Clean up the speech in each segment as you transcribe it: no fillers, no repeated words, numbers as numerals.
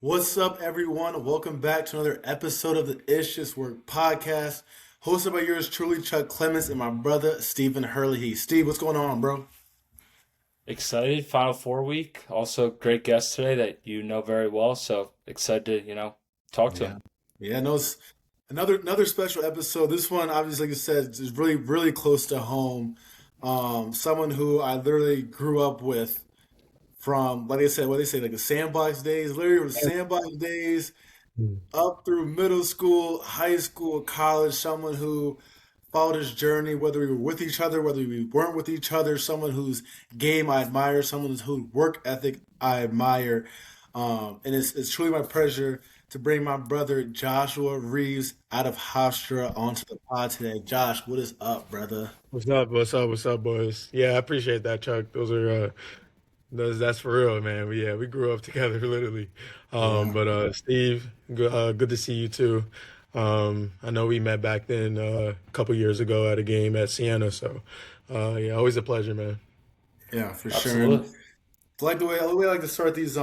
What's up, everyone? Welcome back to another episode of the It's Just Work podcast, hosted by yours truly, Chuck Clemens, and my brother, Stephen Hurley. Steve, what's going on, bro? Excited, Final Four week. Also, great guest today that you know very well. So excited to, talk to Yeah. him. Yeah, no, it's another special episode. This one, obviously, like you said, is really close to home. Someone who I literally grew up with from, like I said, what they say, like the sandbox days, literally the sandbox days Mm. up through middle school, high school, college, someone who followed his journey, whether we were with each other, whether we weren't with each other, someone whose game I admire, someone whose work ethic I admire. And it's truly my pleasure to bring my brother Joshua Reaves out of Hofstra onto the pod today. Josh, what is up, brother? What's up? What's up? What's up, boys? Yeah, I appreciate that, Chuck. That's for real, man. We grew up together, literally. Yeah. Steve, good to see you too. I know we met back then a couple years ago at a game at Siena. Yeah, always a pleasure, man. Yeah, for sure. And Absolutely. like the way I like to start these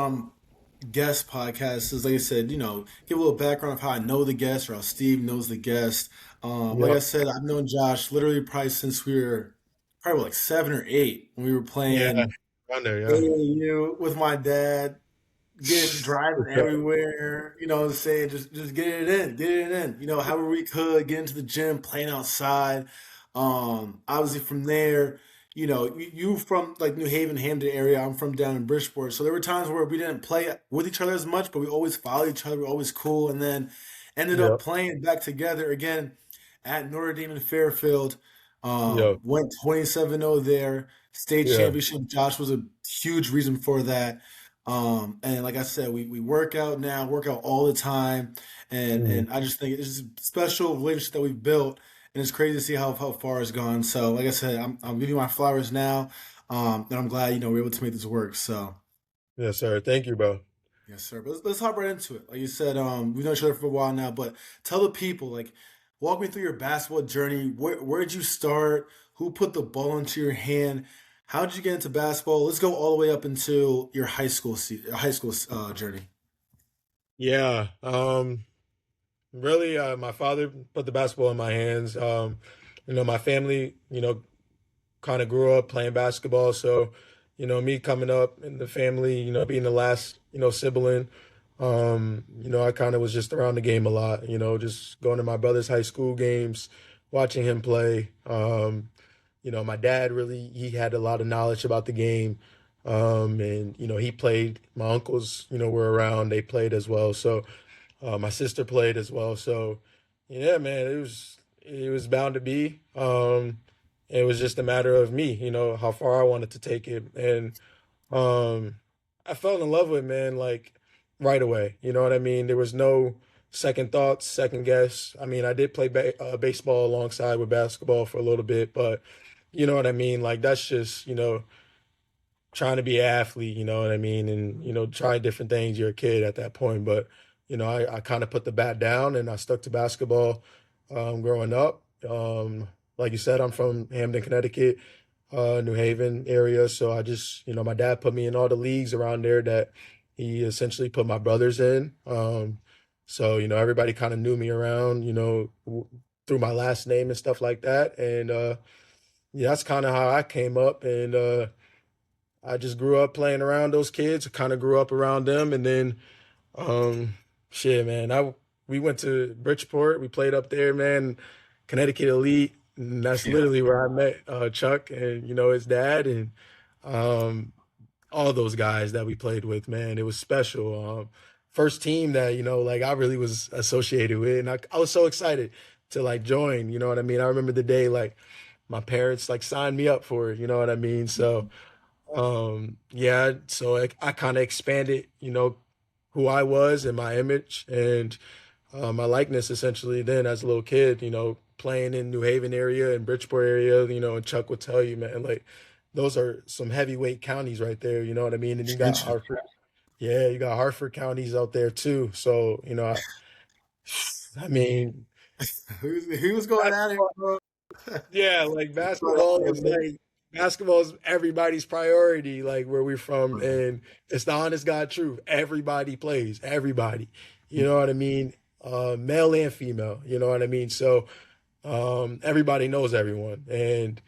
guest podcasts is like I said, give a little background of how I know the guest or how Steve knows the guest. Like I Yep. said, I've known Josh literally probably since we were probably like 7 or 8 when we were Yeah, playing around there, yeah. AAU with my dad, get driving Yeah. everywhere, you know what I'm saying? Just get it in. However we could, get into the gym, playing outside. Obviously from there, you from like New Haven, Hampton area. I'm from down in Bridgeport. So there were times where we didn't play with each other as much, but we always followed each other, we were always cool, and then ended up Yep. playing back together again at Notre Dame in Fairfield. Yep. Went 27-0 there. State Yeah. championship. Josh was a huge reason for that. And like I said, we work out now, work out all the time, and Mhm. and I just think it's just a special relationship that we've built, and it's crazy to see how far it's gone. So like I said, I'm giving you my flowers now, and I'm glad we're able to make this work. So Yes, sir. Thank you, bro. yes, sir. But let's hop right into it. Like you said, we know each other for a while now, but tell the people, like, walk me through your basketball journey. Where'd you start? Who put the ball into your hand? How did you get into basketball? Let's go all the way up into your high school journey. Yeah. Really, my father put the basketball in my hands. My family, kind of grew up playing basketball. So, me coming up in the family, being the last, sibling, I kind of was just around the game a lot, just going to my brother's high school games, watching him play. My dad really, he had a lot of knowledge about the game. He played, my uncles, were around, they played as well. So, my sister played as well. So, yeah, man, it was bound to be. It was just a matter of me, how far I wanted to take it, and um, I fell in love with it, man, like right away. You know what I mean? There was no second thoughts, second guess. I mean, I did play baseball alongside with basketball for a little bit, but you know what I mean? Like that's just trying to be an athlete, you know what I mean? And, try different things. You're a kid at that point. But, I kind of put the bat down and I stuck to basketball growing up. Like you said, I'm from Hamden, Connecticut, New Haven area. So I just, my dad put me in all the leagues around there that he essentially put my brothers in. So, everybody kind of knew me around, through my last name and stuff like that. And yeah, that's kind of how I came up. And, I just grew up playing around those kids. I kind of grew up around them, and then, um, shit, man. We went to Bridgeport. We played up there, man. Connecticut Elite, and that's Yeah. literally where I met Chuck and his dad and um, all those guys that we played with. Man, it was special. First team that like I really was associated with, and I was so excited to like join. You know what I mean? I remember the day like my parents like signed me up for it. You know what I mean? So. Yeah, so I kind of expanded, who I was and my image and my likeness essentially then as a little kid, playing in New Haven area and Bridgeport area, and Chuck would tell you, man, like those are some heavyweight counties right there, you know what I mean? And you got Attention. Hartford. Yeah, you got Hartford counties out there too. So, I mean, Who's going at it, basketball, bro? yeah, like Going at basketball it, is man. like basketball is everybody's priority, like where we're from, Right. and it's the honest God truth. Everybody plays, everybody. You know what I mean? Male and female. You know what I mean? So everybody knows everyone, and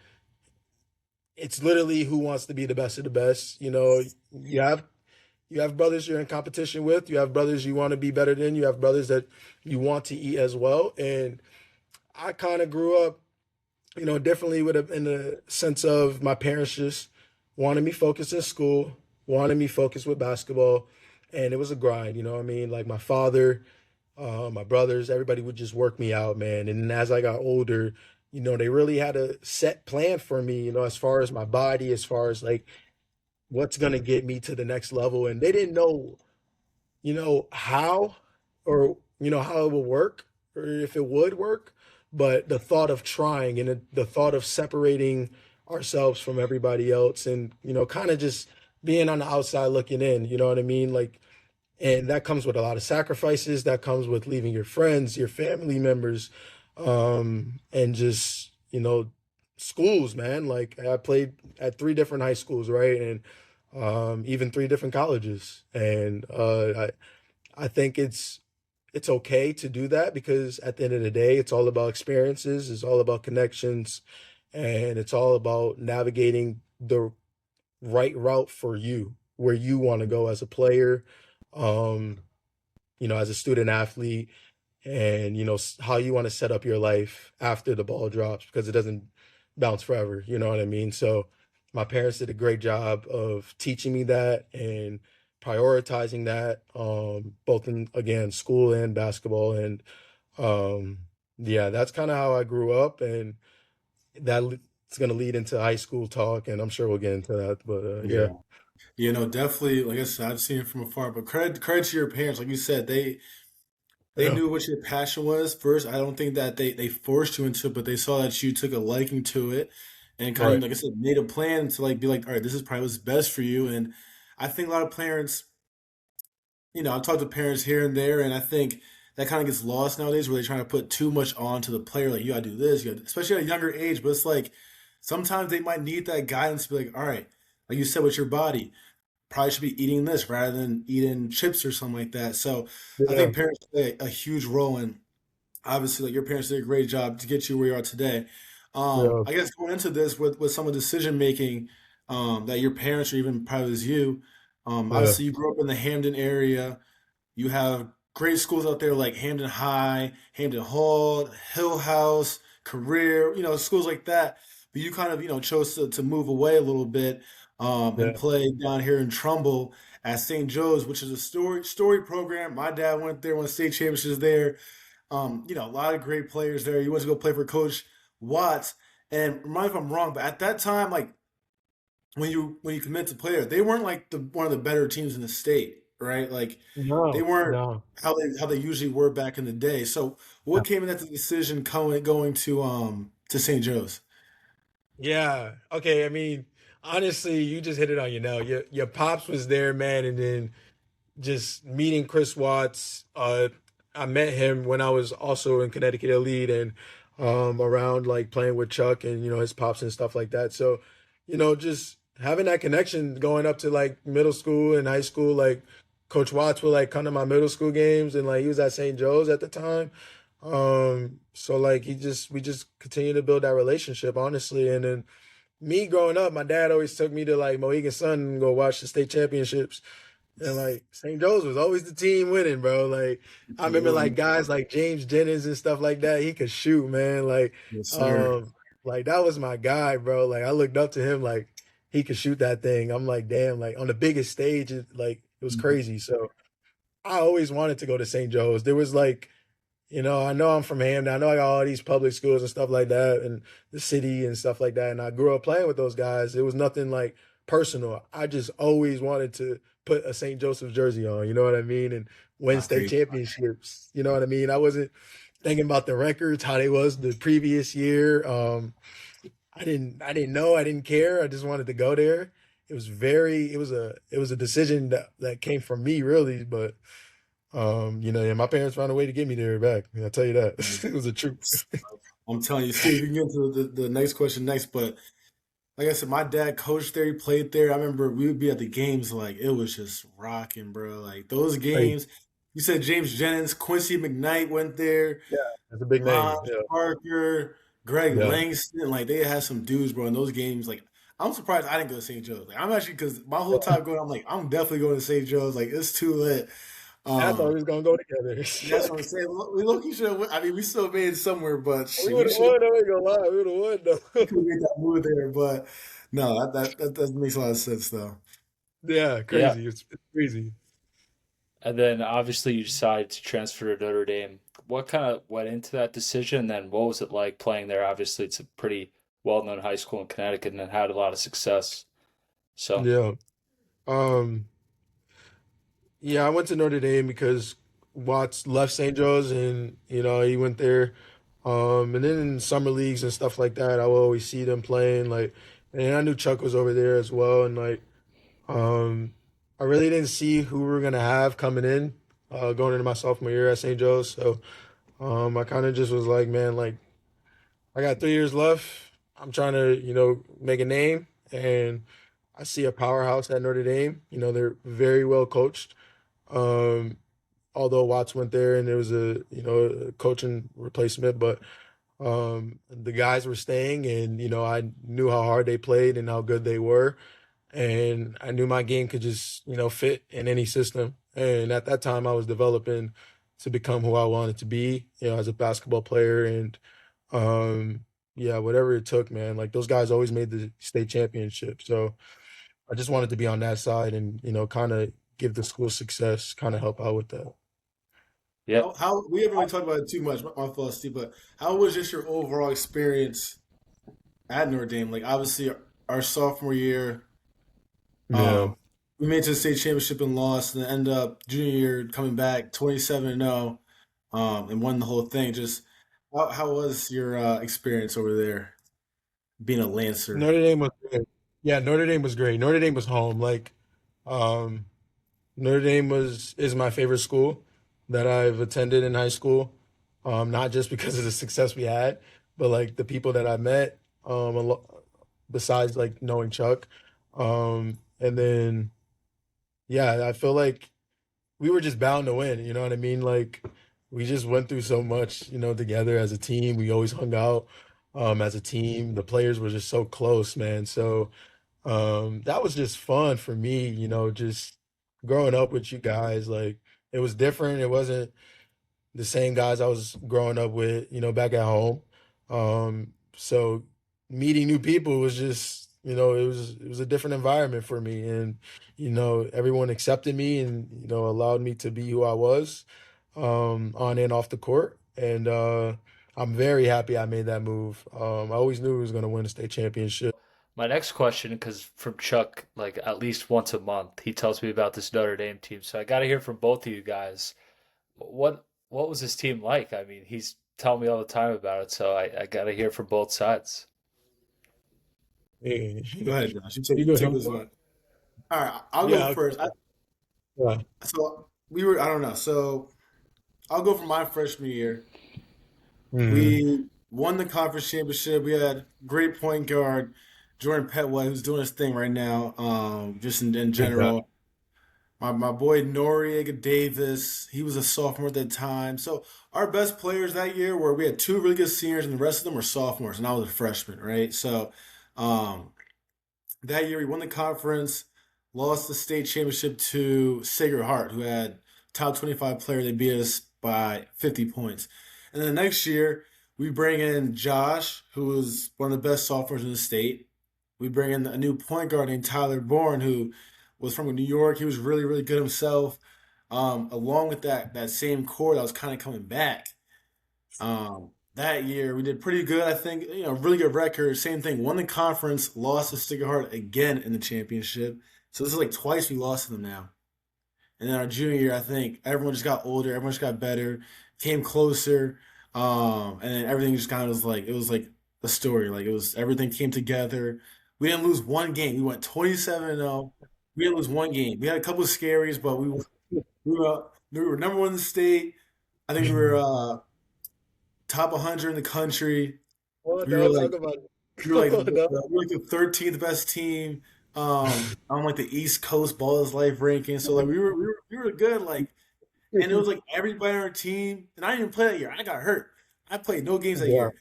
it's literally who wants to be the best of the best. You know, you have you have brothers you're in competition with. You have brothers you want to be better than. You have brothers that you want to eat as well. And I kind of grew up, differently in the sense of my parents just wanted me focused in school, wanted me focused with basketball, and it was a grind. You know what I mean? Like my father, my brothers, everybody would just work me out, man. And as I got older, they really had a set plan for me, as far as my body, as far as like what's gonna get me to the next level. And they didn't know, how or how it would work or if it would work, but the thought of trying and the thought of separating ourselves from everybody else and kind of just being on the outside looking in, you know what I mean? Like, and that comes with a lot of sacrifices, that comes with leaving your friends, your family members, and just schools, man. Like I played at three different high schools, right? And even three different colleges. And I think it's okay to do that because at the end of the day, it's all about experiences, it's all about connections, and it's all about navigating the right route for you, where you want to go as a player, um, as a student athlete, and how you want to set up your life after the ball drops because it doesn't bounce forever. You know what I mean? So my parents did a great job of teaching me that and prioritizing that, both in again school and basketball. And um, yeah, that's kind of how I grew up, and it's going to lead into high school talk, and I'm sure we'll get into that. But yeah, Yeah. Definitely. Like I said, I've seen it from afar. But credit to your parents. Like you said, they yeah, knew what your passion was first. I don't think that they forced you into it, but they saw that you took a liking to it and kind of, right, like I said, made a plan to like be like, all right, this is probably what's best for you. And I think a lot of parents, I've talked to parents here and there, and I think that kind of gets lost nowadays where they're trying to put too much onto the player. Like, you gotta do this, especially at a younger age. But it's like sometimes they might need that guidance to be like, all right, like you said with your body, probably should be eating this rather than eating chips or something like that. So I yeah, think parents play a huge role in, obviously, like your parents did a great job to get you where you are today. yeah, I guess going into this with some of the decision making, that your parents or even probably as you, yeah, obviously you grew up in the Hamden area. You have great schools out there like Hamden High, Hamden Hall, Hill House, Career, schools like that. But you kind of, chose to move away a little bit, and yeah, play down here in Trumbull at St. Joe's, which is a story program. My dad went there, won state championships there. A lot of great players there. You went to go play for Coach Watts. And remind me if I'm wrong, but at that time, like when you commit to play there, they weren't like the one of the better teams in the state, right? Like they no, weren't no. how they usually were back in the day. So what came in that the decision going to St. Joe's? Yeah. Okay. I mean, honestly, you just hit it on your nail. Your pops was there, man, and then just meeting Chris Watts. I met him when I was also in Connecticut Elite and around like playing with Chuck and his pops and stuff like that. So, just having that connection going up to like middle school and high school, like Coach Watts would like come to my middle school games and like he was at St. Joe's at the time. So like we just continue to build that relationship, honestly. And then me growing up, my dad always took me to like Mohegan Sun and go watch the state championships. And like St. Joe's was always the team winning, bro. Like I remember like Absolutely. guys like James Jennings and stuff like that. He could shoot, man. Yes, sir. Um, like that was my guy, bro. Like I looked up to him, like he could shoot that thing. I'm like, damn, like on the biggest stage, it was crazy. So I always wanted to go to St. Joe's. There was like I know I'm from Hamden. I know I got all these public schools and stuff like that, and the city and stuff like that. And I grew up playing with those guys. It was nothing like personal. I just always wanted to put a St. Joseph's jersey on. You know what I mean? And win I state agree. championships. You know what I mean? I wasn't thinking about the records, how they was the previous year. I didn't know. I didn't care. I just wanted to go there. It was a decision that came from me really, but yeah, my parents found a way to get me there back. I'll tell you that. It was a truth. I'm telling you, Steve, we can get into the next question next, but like I said, my dad coached there. He played there. I remember we would be at the games like it was just rocking, bro. Like those Like, games. You said James Jennings, Quincy McKnight went there. yeah, that's a big Ron name. Yeah, Parker, Greg yeah. Langston, like they had some dudes, bro. In those games, like I'm surprised I didn't go to St. Joe's. Like I'm actually because my whole time going, I'm like I'm definitely going to St. Joe's. Like it's too lit. I thought we Um, was gonna go together. that's what I'm saying. We look, you should have. I mean, we still made it somewhere, but We shit, we would have should won. I ain't gonna lie. We would have won we though. could have made that move there. But no, that makes a lot of sense though. Yeah, Yeah. crazy. It's crazy. And then obviously you decided to transfer to Notre Dame. What kind of went into that decision? And then what was it like playing there? Obviously, it's a pretty well-known high school in Connecticut and it had a lot of success. So, Yeah. Um. Yeah, I went to Notre Dame because Watts left St. Joe's, and he went there. And then in summer leagues and stuff like that, I would always see them playing. Like, and I knew Chuck was over there as well. And like, um, I really didn't see who we were gonna have coming in, going into my sophomore year at St. Joe's. So, I kind of just was like, man, like I got 3 years left. I'm trying to, make a name, and I see a powerhouse at Notre Dame. They're very well coached. Um, Although Watts went there and there was a coaching replacement, but the guys were staying, and I knew how hard they played and how good they were, and I knew my game could just fit in any system. And at that time, I was developing to become who I wanted to be, as a basketball player, and yeah, whatever it took, man. Like those guys always made the state championship, so I just wanted to be on that side and kind of give the school success, kind of help out with that. yep. How we haven't really talked about it too much, my fault, Steve. But how was just your overall experience at Notre Dame? Like obviously our sophomore year, Yeah. um, we made it to the state championship and lost, and then end up junior year coming back 27-0, and won the whole thing. Just how was your experience over there being a Lancer? Notre Dame was great. Yeah, Notre Dame was great. Notre Dame was home. Like, um, Notre Dame is my favorite school that I've attended in high school. Not just because of the success we had, but like the people that I met. Besides like knowing Chuck, and then yeah, I feel like we were just bound to win. You know what I mean? Like we just went through so much, together as a team. We always hung out as a team. The players were just so close, man. So that was just fun for me, just growing up with you guys. Like it was different. It wasn't the same guys I was growing up with, back at home. So meeting new people was just, it was a different environment for me, and everyone accepted me and allowed me to be who I was, on and off the court, and I'm very happy I made that move. I always knew we was going to win a state championship. My next question, because from Chuck, like at least once a month, he tells me about this Notre Dame team. So I got to hear from both of you guys. What was this team like? I mean, he's telling me all the time about it, so I got to hear from both sides. Hey, Go ahead, Josh. you You go take ahead. this one. All right, I'll go Yeah. first. Yeah. So we were, I don't know. So I'll go for my freshman year. Mhm. We won the conference championship. We had great point guard Jordan Petway, who's doing his thing right now. Just in Big guy. general, my boy Noriega Davis, he was a sophomore at that time. So our best players that year were we had two really good seniors, and the rest of them were sophomores, and I was a freshman, right? So um, that year we won the conference, lost the state championship to Sacred Heart, who had top 25 player. They beat us by 50 points. And then the next year, we bring in Josh, who was one of the best sophomores in the state. We bring in a new point guard named Tyler Bourne, who was from New York. He was really, really good himself. Along with that same core that was kind of coming back. That year we did pretty good. I think really good record. Same thing. Won the conference, lost to Sacred Heart again in the championship. So this is like twice we lost to them now. And then our junior year, I think everyone just got older, everyone just got better, came closer, and then everything just kind of was like it was like a story. Like it was everything came together. We didn't lose one game. We went 27-0. We didn't lose one game. We had a couple of scaries, but we were number one in the state. I think we were top 100 in the country. Well, We were dog, like talk about it. We were like No. we were like the 13th best team on like the East Coast Ball is Life ranking. So like we were good. Like, and it was like everybody on our team, and I didn't even play that year. I got hurt. I played no games that Yeah, year,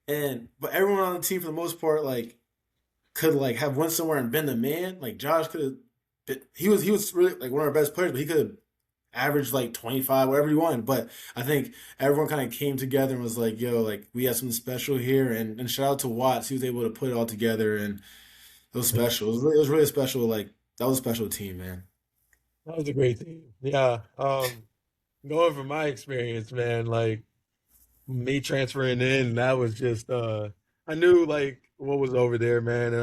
and but everyone on the team for the most part like could like have went somewhere and been the man. Like Josh could have. He was really like one of our best players, but he could have averaged like 25, whatever he wanted. But I think everyone kind of came together and was like, "Yo, like we have something special here." And shout out to Watts, he was able to put it all together, and it was special. It was really special. Like that was a special team, man. that was a great team. Yeah. Going from my experience, man, like me transferring in, that was just I knew like what was over there, man, and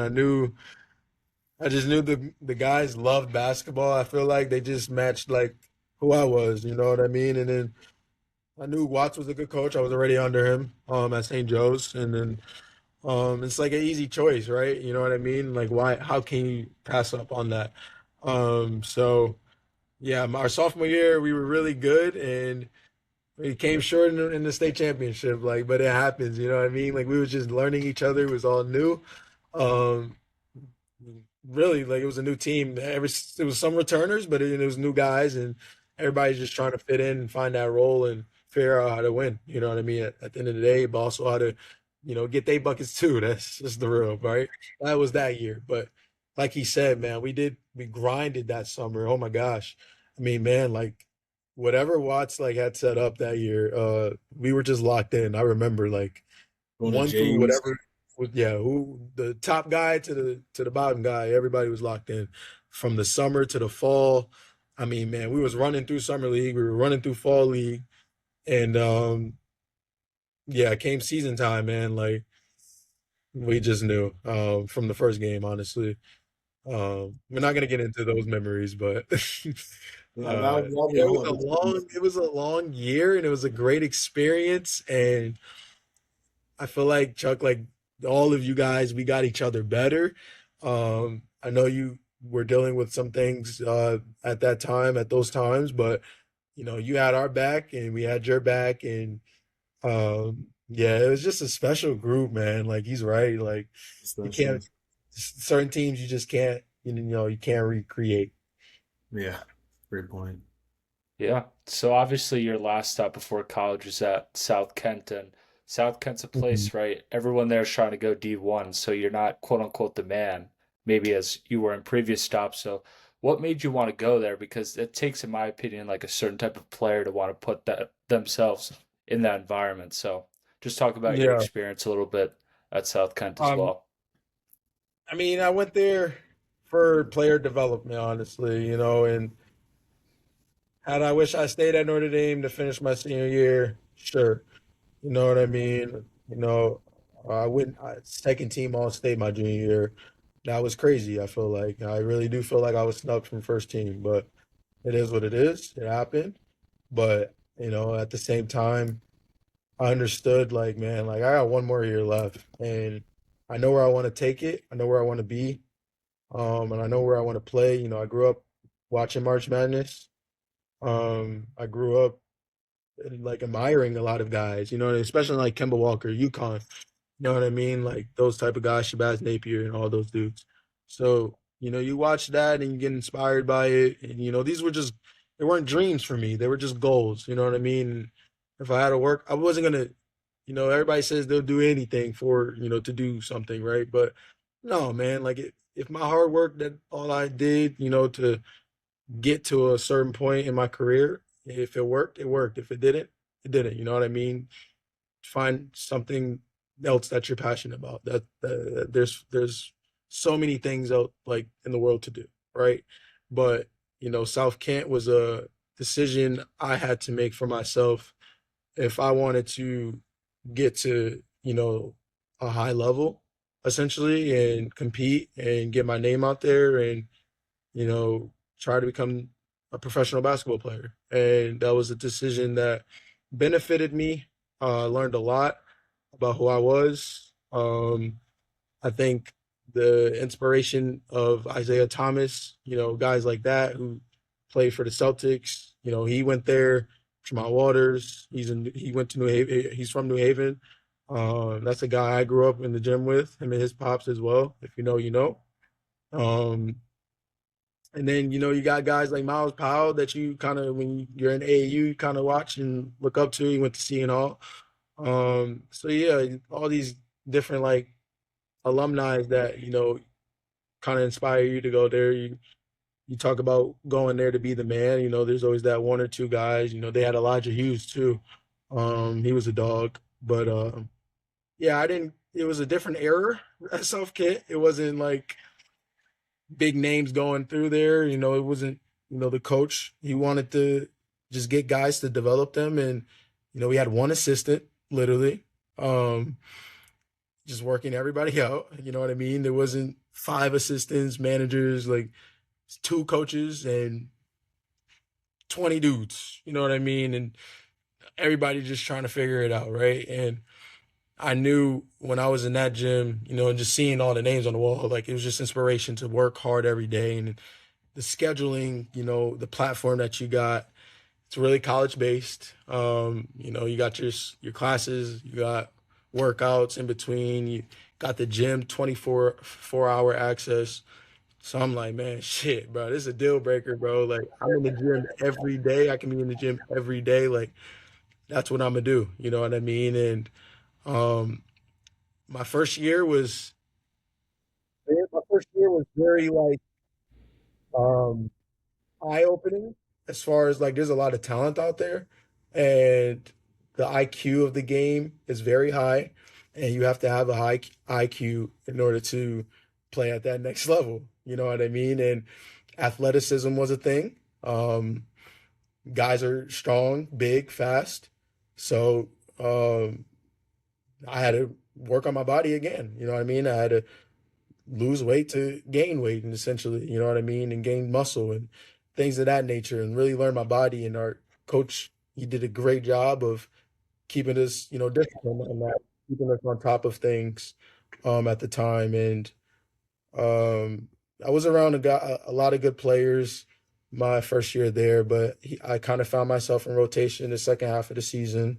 I just knew the guys loved basketball. I feel like they just matched like who I was, you know what I mean? And then I knew Watts was a good coach. I was already under him at St. Joe's, and then it's like an easy choice, right? You know what I mean? Like why how can you pass up on that? So yeah, our sophomore year we were really good and we came short in the state championship, like, but it happens, you know what I mean? Like we were just learning each other. It was all new. Um, really like it was a new team. It was some returners, but it was new guys, and everybody's just trying to fit in and find that role and figure out how to win. You know what I mean? At the end of the day, but also how to, get their buckets too. That's just the real right. That was that year, but like he said, man, we grinded that summer. Oh my gosh, I mean, man, like whatever Watts like had set up that year, we were just locked in. I remember like Going to one through Jays. whatever yeah, who the top guy to the bottom guy, everybody was locked in from the summer to the fall. I mean, man, we was running through summer league, we were running through fall league, and yeah, it came season time, man. Like we just knew from the first game, honestly. We're not gonna get into those memories, but Yeah, that'll be yeah, a whole other series. it was a long year, and it was a great experience, and I feel like Chuck, like all of you guys, we got each other better. I know you were dealing with some things at that time, at those times, but you had our back and we had your back, and yeah, it was just a special group, man. Like he's right, like you Special. can't certain teams you just can't, you can't recreate. Yeah, great point. Yeah. So obviously your last stop before college was at South Kent, and South Kent's a Mhm. place, right? Everyone there is trying to go D1, so you're not quote unquote the man, maybe as you were in previous stops. So what made you want to go there? Because it takes, in my opinion, like a certain type of player to want to put that themselves in that environment. So just talk about your Yeah. experience a little bit at South Kent as Um, well. I mean, I went there for player development, honestly, and had I wish I stayed at Notre Dame to finish my senior year, sure. You know what I mean? I went second team all state my junior year. That was crazy. I feel like I really do feel like I was snubbed from first team, but it is what it is. It happened. But at the same time, I understood like, man, like I got one more year left, and I know where I want to take it. I know where I want to be, and I know where I want to play. I grew up watching March Madness. I grew up like admiring a lot of guys, especially like Kemba Walker, UConn. You know what I mean? Like those type of guys, Shabazz Napier and all those dudes. So, you watch that and you get inspired by it. And, these were just, they weren't dreams for me. They were just goals. You know what I mean? If I had to work, I wasn't going to, everybody says they'll do anything for, to do something, right? But no, man, like if my hard work, that all I did, to get to a certain point in my career, if it worked, it worked. If it didn't, it didn't. You know what I mean? Find something else that you're passionate about. That there's so many things out like in the world to do, right? But South Kent was a decision I had to make for myself if I wanted to get to a high level essentially and compete and get my name out there and try to become a professional basketball player. And that was a decision that benefited me. I learned a lot about who I was. I think the inspiration of Isaiah Thomas, guys like that who played for the Celtics, he went there. Jamal Waters, he went to New Haven. He's from New Haven. That's a guy I grew up in the gym with, him and his pops as well. If you know, you know. Um, and then you got guys like Miles Powell that you kind of when you're in AAU, you kind of watch and look up to. He went to Seton Hall. So yeah, all these different like alumni that kind of inspire you to go there. You talk about going there to be the man. There's always that one or two guys. They had Elijah Hughes too. He was a dog, but yeah, I didn't. It was a different era at South Kent. It wasn't like big names going through there. It wasn't. The coach. He wanted to just get guys to develop them, and we had one assistant literally, um, just working everybody out. You know what I mean? There wasn't five assistants, managers, like two coaches and 20 dudes. You know what I mean? And everybody just trying to figure it out, right? And I knew when I was in that gym, and just seeing all the names on the wall, like it was just inspiration to work hard every day. And the scheduling, the platform that you got, it's really college based. You got your classes, you got workouts in between, you got the gym 4-hour access. So I'm like, man, shit, bro, this is a deal breaker, bro. Like I'm in the gym every day. I can be in the gym every day. Like that's what I'm gonna do. You know what I mean? And um, my first year was my first year was very like um, eye opening as far as like there's a lot of talent out there, and the IQ of the game is very high, and you have to have a high IQ in order to play at that next level. You know what I mean? And athleticism was a thing. Guys are strong, big, fast. So I had to work on my body again. You know what I mean? I had to lose weight to gain weight, and essentially, you know what I mean, and gain muscle and things of that nature, and really learn my body. And our coach, he did a great job of keeping us, disciplined on that, keeping us on top of things at the time. And um, I was around a lot of good players my first year there, but I kind of found myself in rotation the second half of the season,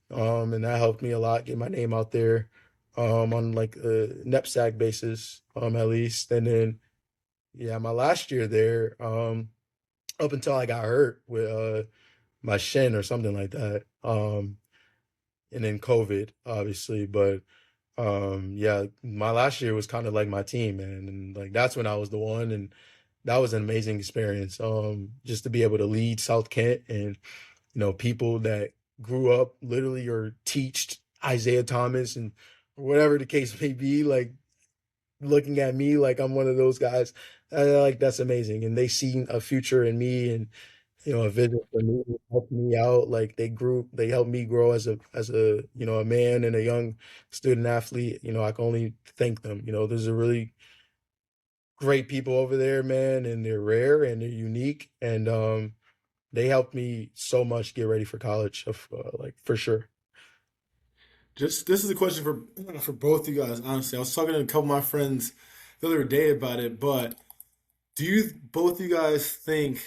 and that helped me a lot get my name out there on like a knapsack basis, at least. And then, yeah, my last year there, up until I got hurt with my shin or something like that, and then COVID, obviously. But yeah, my last year was kind of like my team, man, and like that's when I was the one, and that was an amazing experience. Just to be able to lead South Kent and people that grew up literally or teached Isaiah Thomas and whatever the case may be, like looking at me like I'm one of those guys. Like that's amazing, and they see a future in me and a vision for me, helped me out. Like they helped me grow as a a man and a young student athlete. I can only thank them. There's a really great people over there, man, and they're rare and they're unique, and they helped me so much get ready for college, like for sure. Just this is a question for both you guys. Honestly, I was talking to a couple of my friends the other day about it, but do you both you guys think,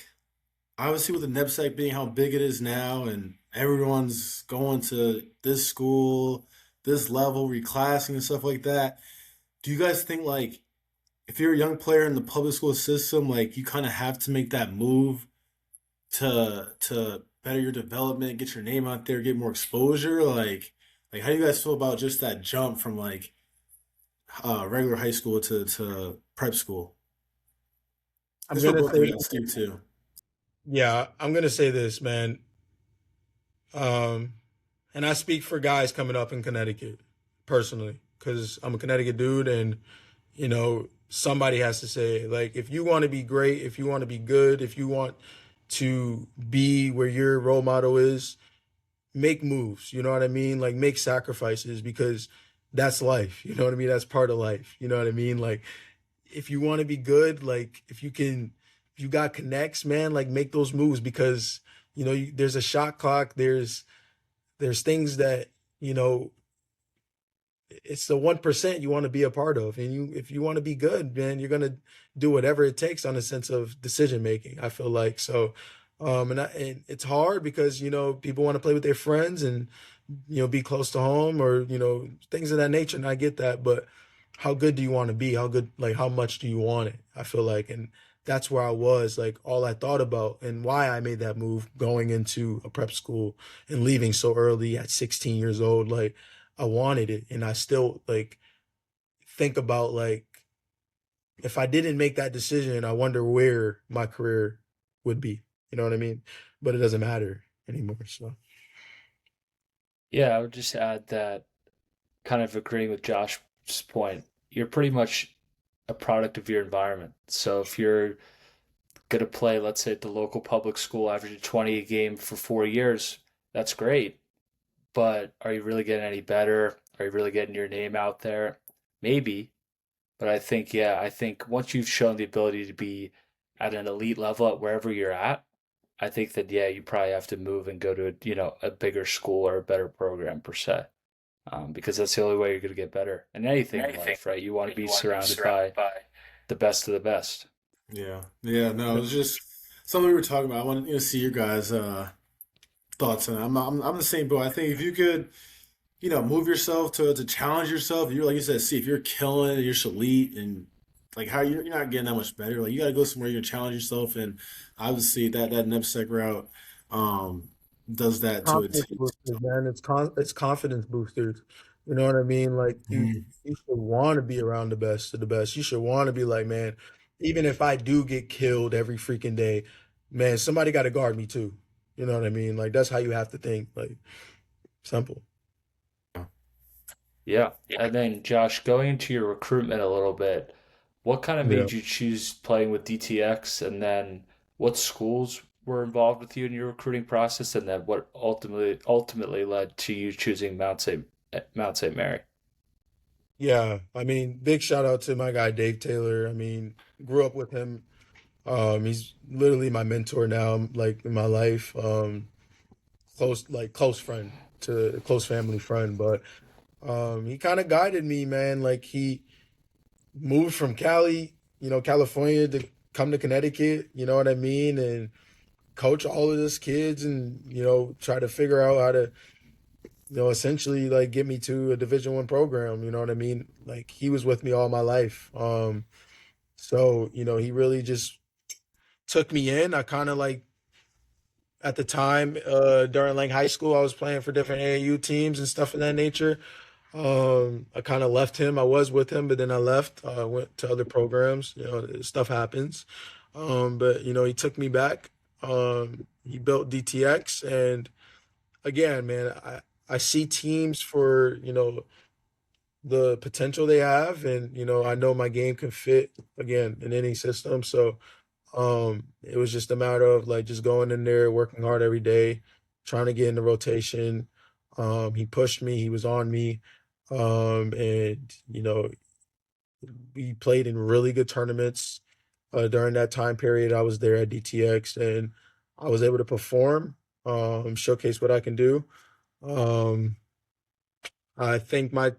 obviously with the NEPSAC being how big it is now, and everyone's going to this school, this level, reclassing and stuff like that, do you guys think like if you're a young player in the public school system, like you kind of have to make that move to better your development, get your name out there, get more exposure? Like how do you guys feel about just that jump from like regular high school to prep school? I'm This is for gonna both of you say, guys, Steve too. yeah, I'm gonna say this, man. Um, and I speak for guys coming up in Connecticut personally, because I'm a Connecticut dude, and somebody has to say, like, if you want to be great, if you want to be good, if you want to be where your role model is, make moves. You know what I mean? Like, make sacrifices, because that's life. You know what I mean? That's part of life. You know what I mean? Like, if you want to be good, like, if you got connects, man, like, make those moves, because there's a shot clock. There's things that you know it's the 1% you want to be a part of, and if you want to be good, man, you're gonna do whatever it takes on a sense of decision making. I feel like so. And it's hard because, people want to play with their friends and, be close to home or, things of that nature. And I get that, but how good do you want to be? How good, like, how much do you want it? I feel like, and that's where I was, like, all I thought about and why I made that move going into a prep school and leaving so early at 16 years old. Like, I wanted it. And I still, like, think about, like, if I didn't make that decision, I wonder where my career would be. You know what I mean? But it doesn't matter anymore. So Yeah, I would just add that, kind of agreeing with Josh's point, you're pretty much a product of your environment. So if you're going to play, let's say, at the local public school, averaging 20 a game for 4 years, that's great. But are you really getting any better? Are you really getting your name out there? Maybe. But I think, yeah, I think once you've shown the ability to be at an elite level at wherever you're at, I think that, yeah, you probably have to move and go to, a bigger school or a better program per se. Because that's the only way you're going to get better in anything in life, right? You want to be surrounded by the best of the best. Yeah, yeah. No, it was just something we were talking about. I want to see your guys' thoughts on it. I'm the same boat. I think if you could, move yourself to challenge yourself. You're like you said, see if you're killing it, you're just elite, and like how you're not getting that much better. Like you got to go somewhere you can challenge yourself, and obviously that NEPSEC route um, does that to a confidence T. boosters, man. It's confidence boosters. You know what I mean? Like you should want to be around the best of the best. You should want to be like, man, even if I do get killed every freaking day, man, somebody got to guard me too. You know what I mean? Like that's how you have to think. Like simple. Yeah. And then, Josh, going into your recruitment a little bit, what kind of Yeah. made you choose playing with DTX? And then what schools were involved with you in your recruiting process? And then what ultimately led to you choosing Mount St. Mary? Yeah. I mean, big shout out to my guy Dave Taylor. I mean, grew up with him. He's literally my mentor now, like in my life. Close friend to close family friend, but he kind of guided me, man. Like he moved from Cali, California to come to Connecticut, you know what I mean? And coach all of those kids and, try to figure out how to, essentially like get me to a Division I program, you know what I mean? Like he was with me all my life. So, he really just took me in. I kind of like at the time, during like high school, I was playing for different AAU teams and stuff of that nature. I kind of left him. I was with him, but then I left. Went to other programs. Stuff happens. But he took me back. He built DTX, and again, man, I see teams for the potential they have, and I know my game can fit again in any system. So it was just a matter of like just going in there, working hard every day, trying to get in the rotation. He pushed me, he was on me. And we played in really good tournaments during that time period. I was there at DTX and I was able to perform, showcase what I can do. Um, I think my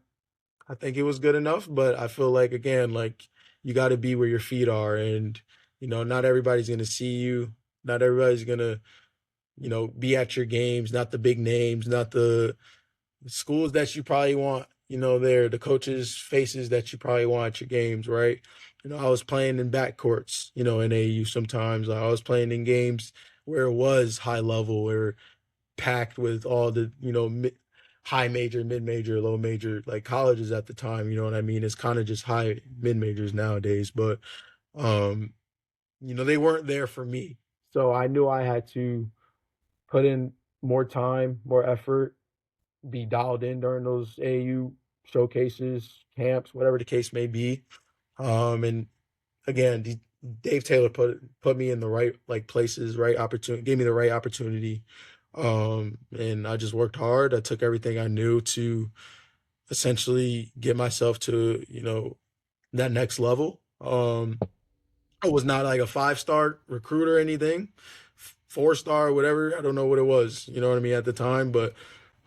I think it was good enough, but I feel like again, like you got to be where your feet are, and not everybody's gonna see you. Not everybody's gonna, be at your games. Not the big names, not the schools that you probably want. There the coaches' faces that you probably want at your games, right? I was playing in backcourts, in AU sometimes. I was playing in games where it was high level, or packed with all the high major, mid major, low major like colleges at the time. You know what I mean? It's kind of just high mid majors nowadays, but um, they weren't there for me. So I knew I had to put in more time, more effort, be dialed in during those AU showcases, camps, whatever the case may be. And again, Dave Taylor put me in the right like places, right opportunity, gave me the right opportunity. And I just worked hard. I took everything I knew to essentially get myself to, that next level. I was not like a 5-star recruit or anything, 4-star, whatever. I don't know what it was, you know what I mean, at the time, but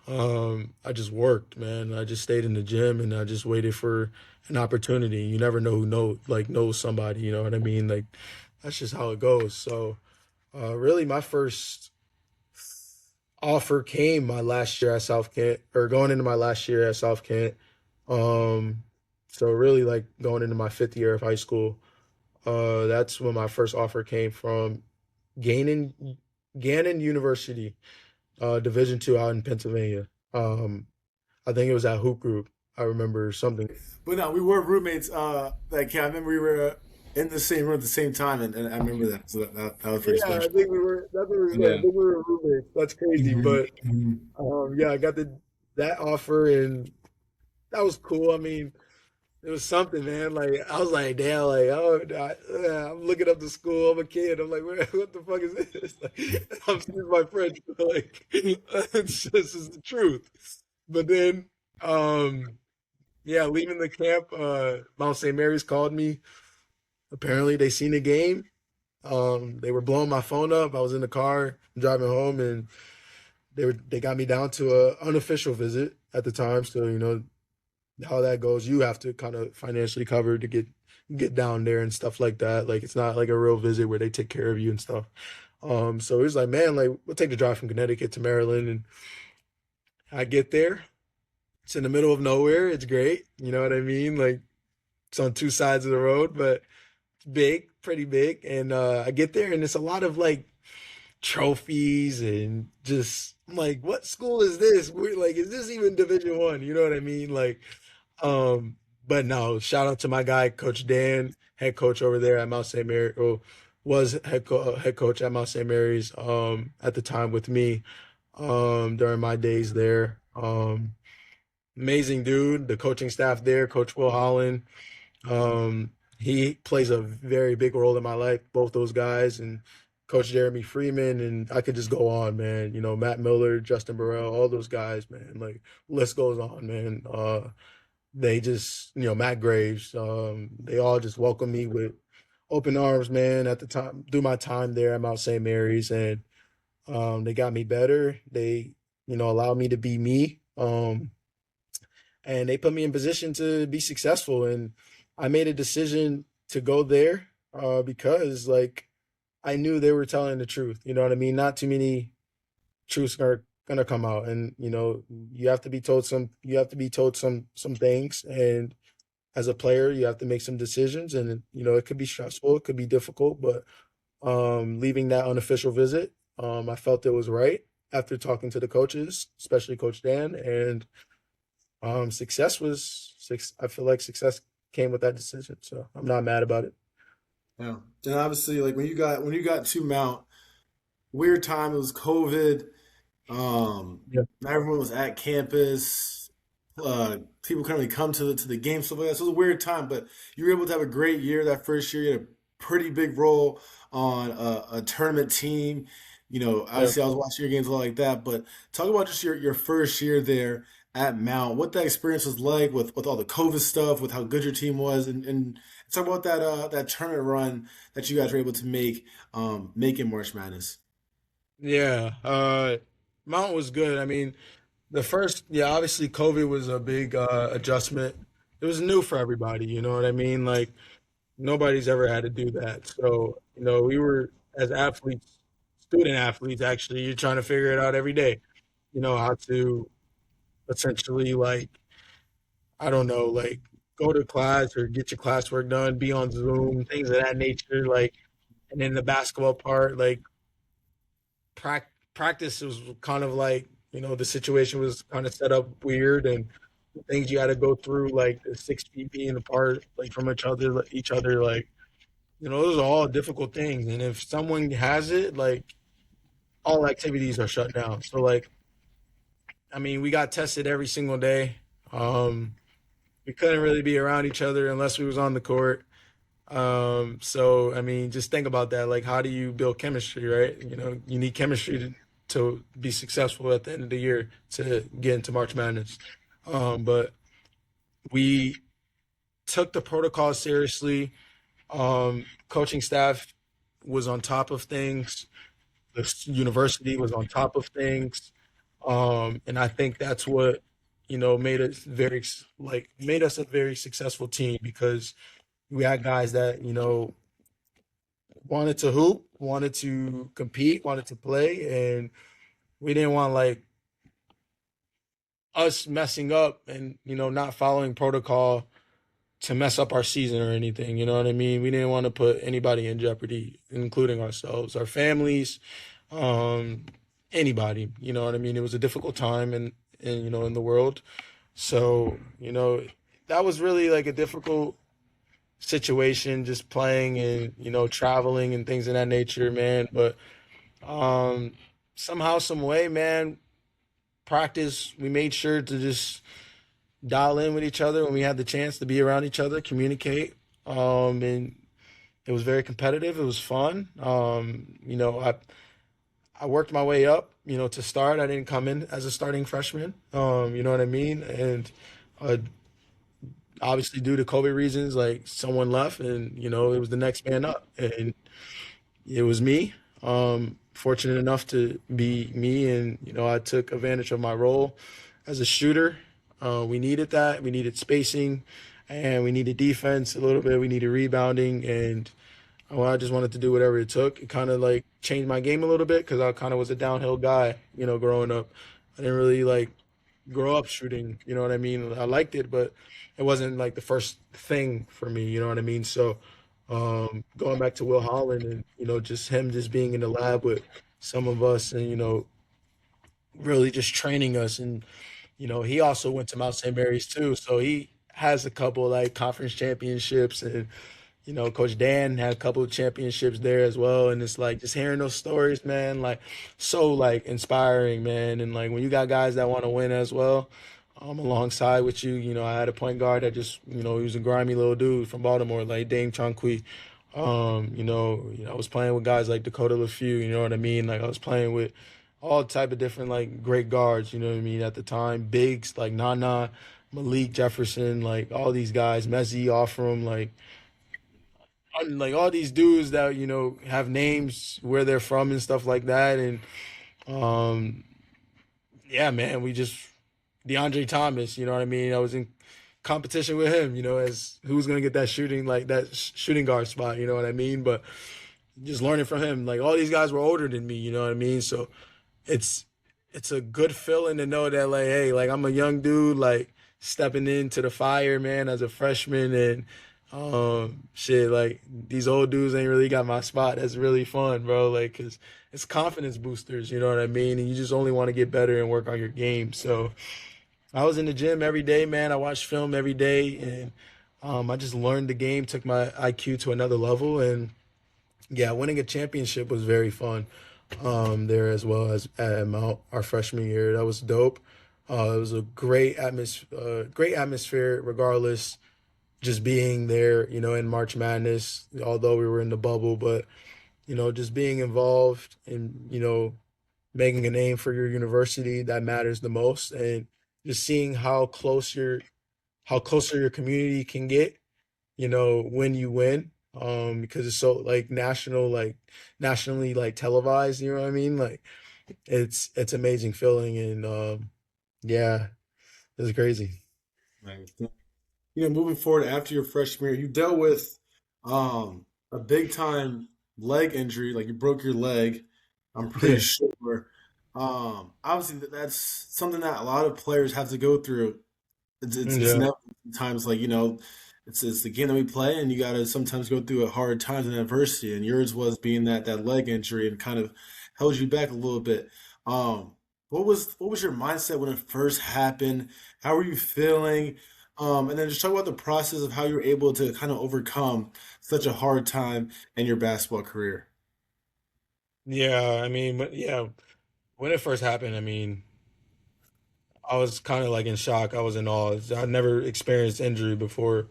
I just worked, man. I just stayed in the gym and I just waited for an opportunity. You never know who knows somebody, you know what I mean? Like that's just how it goes. So Really, my first offer came my last year at South Kent, or going into my last year at South Kent. Um, so really, like going into my fifth year of high school, that's when my first offer came from Gannon Gannon University, Division II out in Pennsylvania. I think it was at Hoop Group. I remember something. But no, we were roommates. Like, yeah, I remember we were in the same room at the same time, and I remember that. So that was pretty Yeah, I special. think we were. That's what we were saying. I Yeah. think we were roommates. That's crazy, Mhm, but mhm. yeah, I got that offer, and that was cool. I mean, it was something, man. Like I was like, damn, like I'm looking up the school. I'm a kid. I'm like, what the fuck is this? Like, I'm seeing my friends. Like, this is the truth. But then, yeah, leaving the camp, Mount St. Mary's called me. Apparently, they seen the game. They were blowing my phone up. I was in the car driving home, and they got me down to a unofficial visit at the time. So how that goes. You have to kind of financially cover to get down there and stuff like that. Like it's not like a real visit where they take care of you and stuff. So it was like, man, like we'll take the drive from Connecticut to Maryland, and I get there. It's in the middle of nowhere. It's great. You know what I mean? Like it's on two sides of the road, but it's big, pretty big. And I get there, and it's a lot of like trophies and just I'm like, what school is this? We're like, is this even Division I? You know what I mean? Like, um, but no, shout out to my guy, Coach Dan, head coach over there at Mount St. Mary, or was head coach at Mount St. Mary's at the time with me during my days there. Amazing dude, the coaching staff there, Coach Will Holland. He plays a very big role in my life, both those guys and Coach Jeremy Freeman, and I could just go on, man. Matt Miller, Justin Burrell, all those guys, man. Like list goes on, man. They just, Matt Graves, they all just welcomed me with open arms, man, at the time, through my time there at Mount St. Mary's. And they got me better. They, allowed me to be me. And they put me in position to be successful. And I made a decision to go there because, like, I knew they were telling the truth. You know what I mean? Not too many truths are gonna come out, and you have to be told some. You have to be told some things, and as a player, you have to make some decisions, and it could be stressful, it could be difficult, but leaving that unofficial visit, I felt it was right after talking to the coaches, especially Coach Dan, and success was six. I feel like success came with that decision, so I'm not mad about it. Yeah, and obviously, like when you got to Mount, weird time. It was COVID. Yeah, Not everyone was at campus. People couldn't really come to the game, stuff like that. So it was a weird time, but you were able to have a great year that first year. You had a pretty big role on a tournament team. yeah. Obviously, I was watching your games a lot like that. But talk about just your first year there at Mount, what that experience was like with all the COVID stuff, with how good your team was, and talk about that tournament run that you guys were able to make in March Madness. Yeah, Mount was good. I mean, the first, yeah, obviously COVID was a big adjustment. It was new for everybody, you know what I mean? Like nobody's ever had to do that. So, we were as athletes, student athletes actually, you're trying to figure it out every day. How to essentially like, I don't know, like go to class or get your classwork done, be on Zoom, things of that nature. Like, and then the basketball part, like practice was kind of like the situation was kind of set up weird and the things you had to go through like the 6 feet being apart like from each other like those are all difficult things, and if someone has it, like all activities are shut down. So like I mean we got tested every single day. We couldn't really be around each other unless we was on the court. So I mean, just think about that. Like, how do you build chemistry, right? You need chemistry to be successful at the end of the year to get into March Madness. But we took the protocol seriously. Coaching staff was on top of things. The university was on top of things. And I think that's what made us a very successful team because we had guys that wanted to hoop, wanted to compete, wanted to play, and we didn't want like us messing up and not following protocol to mess up our season or anything. You know what I mean? We didn't want to put anybody in jeopardy, including ourselves, our families, um, anybody. You know what I mean? It was a difficult time in the world. So that was really like a difficult situation, just playing and traveling and things of that nature, man. But um, somehow, some way, man, practice. We made sure to just dial in with each other when we had the chance to be around each other, communicate. And it was very competitive. It was fun. I worked my way up, to start. I didn't come in as a starting freshman. You know what I mean? And uh, obviously, due to COVID reasons, like someone left, and it was the next man up, and it was me. Fortunate enough to be me, and I took advantage of my role as a shooter. We needed that. We needed spacing, and we needed defense a little bit. We needed rebounding, and well, I just wanted to do whatever it took. It kind of like changed my game a little bit because I kind of was a downhill guy, growing up. I didn't really like grow up shooting. You know what I mean? I liked it, but it wasn't like the first thing for me. You know what I mean? So going back to Will Holland and just him just being in the lab with some of us and really just training us and he also went to Mount St. Mary's too, so he has a couple like conference championships and Coach Dan had a couple of championships there as well. And it's like just hearing those stories, man, like so like inspiring, man. And like when you got guys that want to win as well, alongside with you, I had a point guard that just, he was a grimy little dude from Baltimore, like Dame Chonqui. I was playing with guys like Dakota LaFew, you know what I mean? Like I was playing with all type of different like great guards, you know what I mean, at the time. Bigs like Nana, Malik Jefferson, like all these guys, Mezzi, Offram, like all these dudes that have names where they're from and stuff like that. And um yeah, man, we just DeAndre Thomas, you know what I mean? I was in competition with him, as who's gonna get that shooting like that shooting guard spot, you know what I mean? But just learning from him, like all these guys were older than me, you know what I mean? So it's it's a good feeling to know that like, hey, like I'm a young dude, like stepping into the fire, man, as a freshman and shit, like these old dudes ain't really got my spot. That's really fun, bro. Like, cause it's confidence boosters, you know what I mean? And you just only want to get better and work on your game. So I was in the gym every day, man. I watched film every day and I just learned the game, took my IQ to another level and yeah, winning a championship was very fun. There as well as at Mount our freshman year. That was dope. It was a great atmosphere regardless, just being there, in March Madness, although we were in the bubble, but just being involved in, making a name for your university that matters the most and just seeing how closer your community can get, when you win. Because it's so like nationally like televised, you know what I mean? Like it's amazing feeling and yeah, it's crazy. Right. Moving forward after your freshman year, you dealt with a big time leg injury, like you broke your leg. I'm pretty Yeah. sure. Obviously, that's something that a lot of players have to go through. It's Yeah. never times like it's the game that we play, and you got to sometimes go through a hard times and adversity. And yours was being that leg injury and kind of held you back a little bit. Um, what was your mindset when it first happened? How were you feeling? And then just talk about the process of how you were able to kind of overcome such a hard time in your basketball career. Yeah, I mean, but yeah, when it first happened, I mean, I was kind of like in shock. I was in awe. I'd never experienced injury before,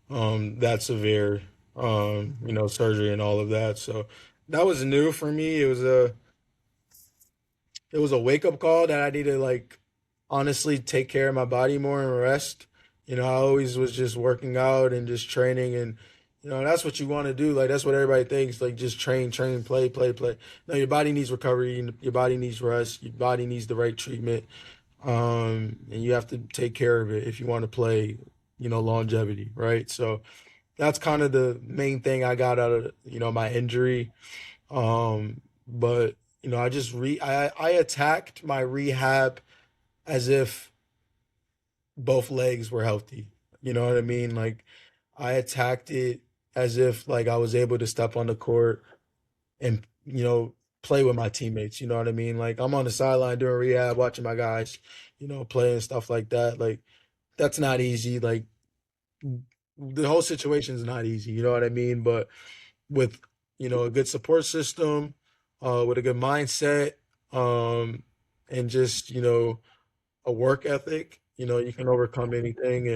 that severe, surgery and all of that. So that was new for me. It was a wake up call that I need to like honestly take care of my body more and rest. I always was just working out and just training and that's what you want to do. Like that's what everybody thinks. Like just train, train, play, play, play. No, your body needs recovery. Your body needs rest. Your body needs the right treatment. And you have to take care of it if you want to play, longevity, right? So that's kind of the main thing I got out of, my injury. But I just I attacked my rehab as if both legs were healthy. You know what I mean? Like I attacked it as if like I was able to step on the court and play with my teammates. You know what I mean? Like I'm on the sideline doing rehab, watching my guys, play and stuff like that. Like that's not easy. Like the whole situation is not easy. You know what I mean? But with a good support system, with a good mindset, and just a work ethic, you can overcome anything,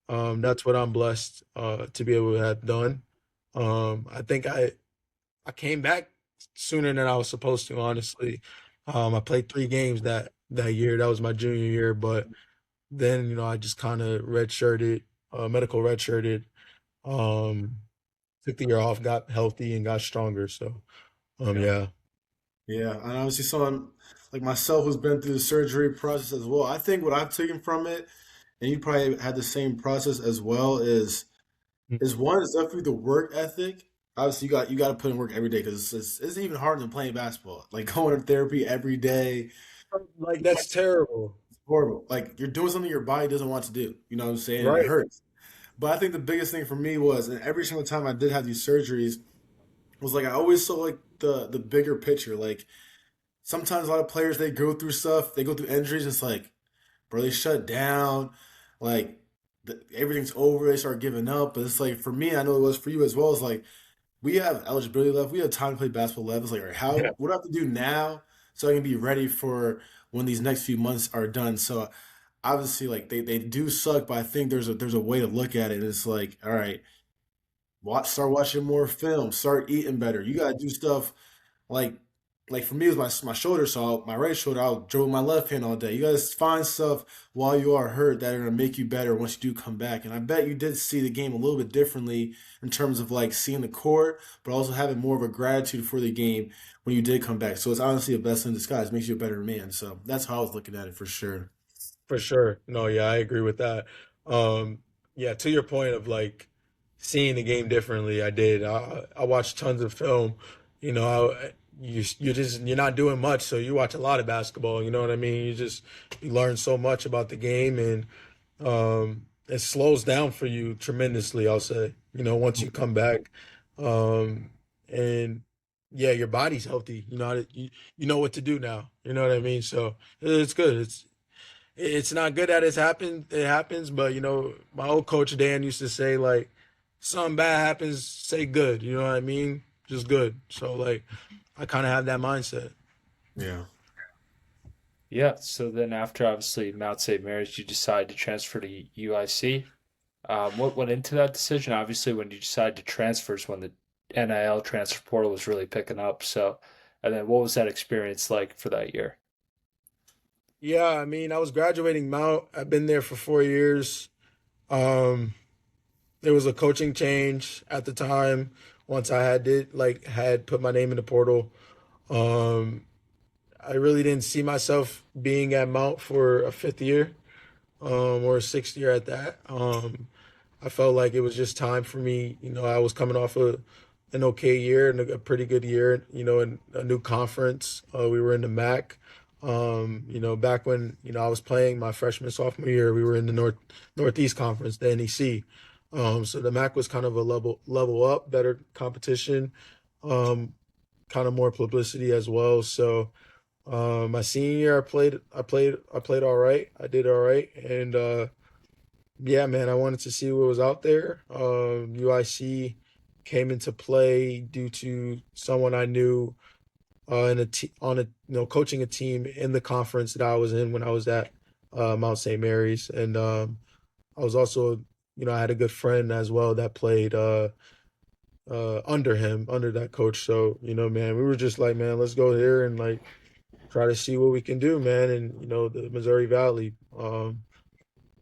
and that's what I'm blessed to be able to have done. I think I came back sooner than I was supposed to, honestly. I played 3 games that year. That was my junior year, but then I just kind of redshirted, medical redshirted. Um, Took the year off, got healthy, and got stronger. So, Yeah. yeah, Yeah, and obviously someone like myself who's been through the surgery process as well. I think what I've taken from it, and you probably had the same process as well, is one is definitely the work ethic. Obviously, you got to put in work every day because it's even harder than playing basketball. Like going to therapy every day, like that's terrible, it's horrible. Like you're doing something your body doesn't want to do. You know what I'm saying? And it right? hurts. But I think the biggest thing for me was, and every single time I did have these surgeries, was like I always saw like the bigger picture. Like sometimes a lot of players they go through stuff, they go through injuries. It's like, bro, they shut down. Like everything's over. They start giving up. But it's like for me, I know it was for you as well. It's like we have eligibility left. We have time to play basketball left. It's like, all right, Yeah, what do I have to do now so I can be ready for when these next few months are done? So obviously, like they do suck, but I think there's a way to look at it. It's like, all right, start watching more film, start eating better. You gotta do stuff like for me it was my shoulder, so my right shoulder I'll dribble my left hand all day. You guys find stuff while you are hurt that are gonna make you better once you do come back. And I bet you did see the game a little bit differently in terms of like seeing the court, but also having more of a gratitude for the game when you did come back. So it's honestly a blessing in disguise. It makes you a better man. So that's how I was looking at it for sure. for sure. No, yeah, I agree with that. Um, yeah, to your point of like seeing the game differently, I did. I watched tons of film. You know, you're not doing much, so you watch a lot of basketball. You know what I mean? You learn so much about the game, and it slows down for you tremendously. I'll say, once you come back, um, and yeah, your body's healthy. You know what to do now. You know what I mean? So it's good. It's not good that it's happened. It happens, but my old coach Dan used to say like, something bad happens, say good. You know what I mean? Just good. So like, I kind of have that mindset. Yeah. Yeah. So then after obviously Mount St. Mary's, you decide to transfer to UIC. What went into that decision? Obviously, when you decided to transfer is when the NIL transfer portal was really picking up. So, and then what was that experience like for that year? Yeah, I mean, I was graduating Mount. I've been there for 4 years. Um, there was a coaching change at the time. Once I had put my name in the portal. Um, I really didn't see myself being at Mount for a fifth year, or a sixth year at that. I felt like it was just time for me. I was coming off an okay year and a pretty good year. In a new conference. We were in the MAC. Back when I was playing my freshman sophomore year, we were in the Northeast Conference, the NEC. So the MAC was kind of a level up, better competition, um, kind of more publicity as well. So my senior year, I played all right. I did all right, and yeah, man, I wanted to see what was out there. UIC came into play due to someone I knew on a coaching a team in the conference that I was in when I was at Mount St. Mary's, and I was also I had a good friend as well that played under him, under that coach. So man, we were just like, man, let's go here and like try to see what we can do, man. And the Missouri Valley.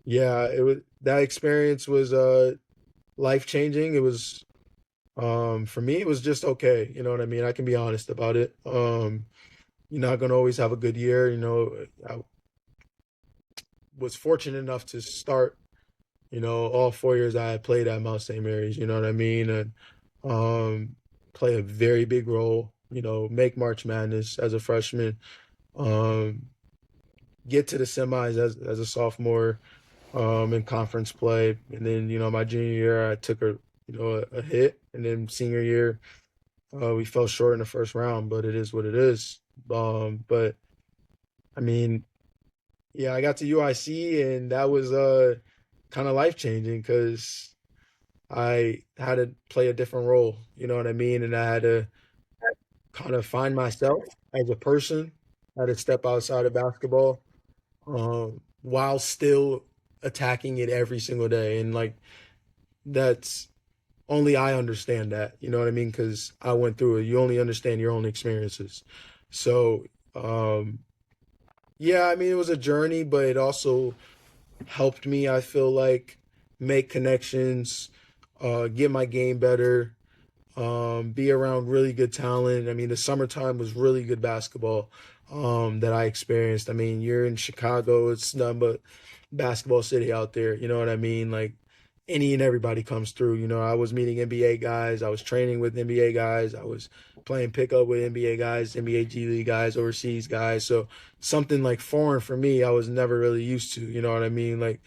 Yeah, it was that experience was life changing. It was for me, it was just okay. You know what I mean? I can be honest about it. You're not gonna always have a good year. I was fortunate enough to start all 4 years I had played at Mount St. Mary's, you know what I mean? And um, play a very big role, make March Madness as a freshman, um, get to the semis as a sophomore in conference play. And then, my junior year, I took a hit. And then senior year, we fell short in the first round, but it is what it is. But I mean, yeah, I got to UIC, and that was kind of life changing because I had to play a different role. You know what I mean? And I had to kind of find myself as a person. I had to step outside of basketball while still attacking it every single day. And like that's only I understand that. You know what I mean? Because I went through it. You only understand your own experiences. So um, yeah, I mean it was a journey, but it also helped me. I feel like make connections, get my game better, be around really good talent. I mean, the summertime was really good basketball that I experienced. I mean, you're in Chicago, it's nothing but basketball city out there. You know what I mean? Like any and everybody comes through. I was meeting NBA guys, I was training with NBA guys, I was playing pickup with NBA guys, NBA G League guys, overseas guys. So something like foreign for me, I was never really used to. You know what I mean? Like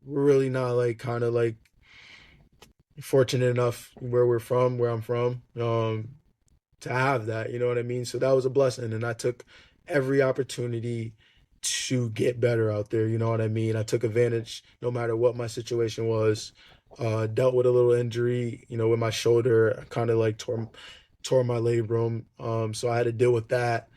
we're really not like kind of like fortunate enough where I'm from, to have that, you know what I mean? So that was a blessing. And I took every opportunity to get better out there, you know what I mean? I took advantage no matter what my situation was. Dealt with a little injury, with my shoulder. I kind of like tore my labrum. So I had to deal with that.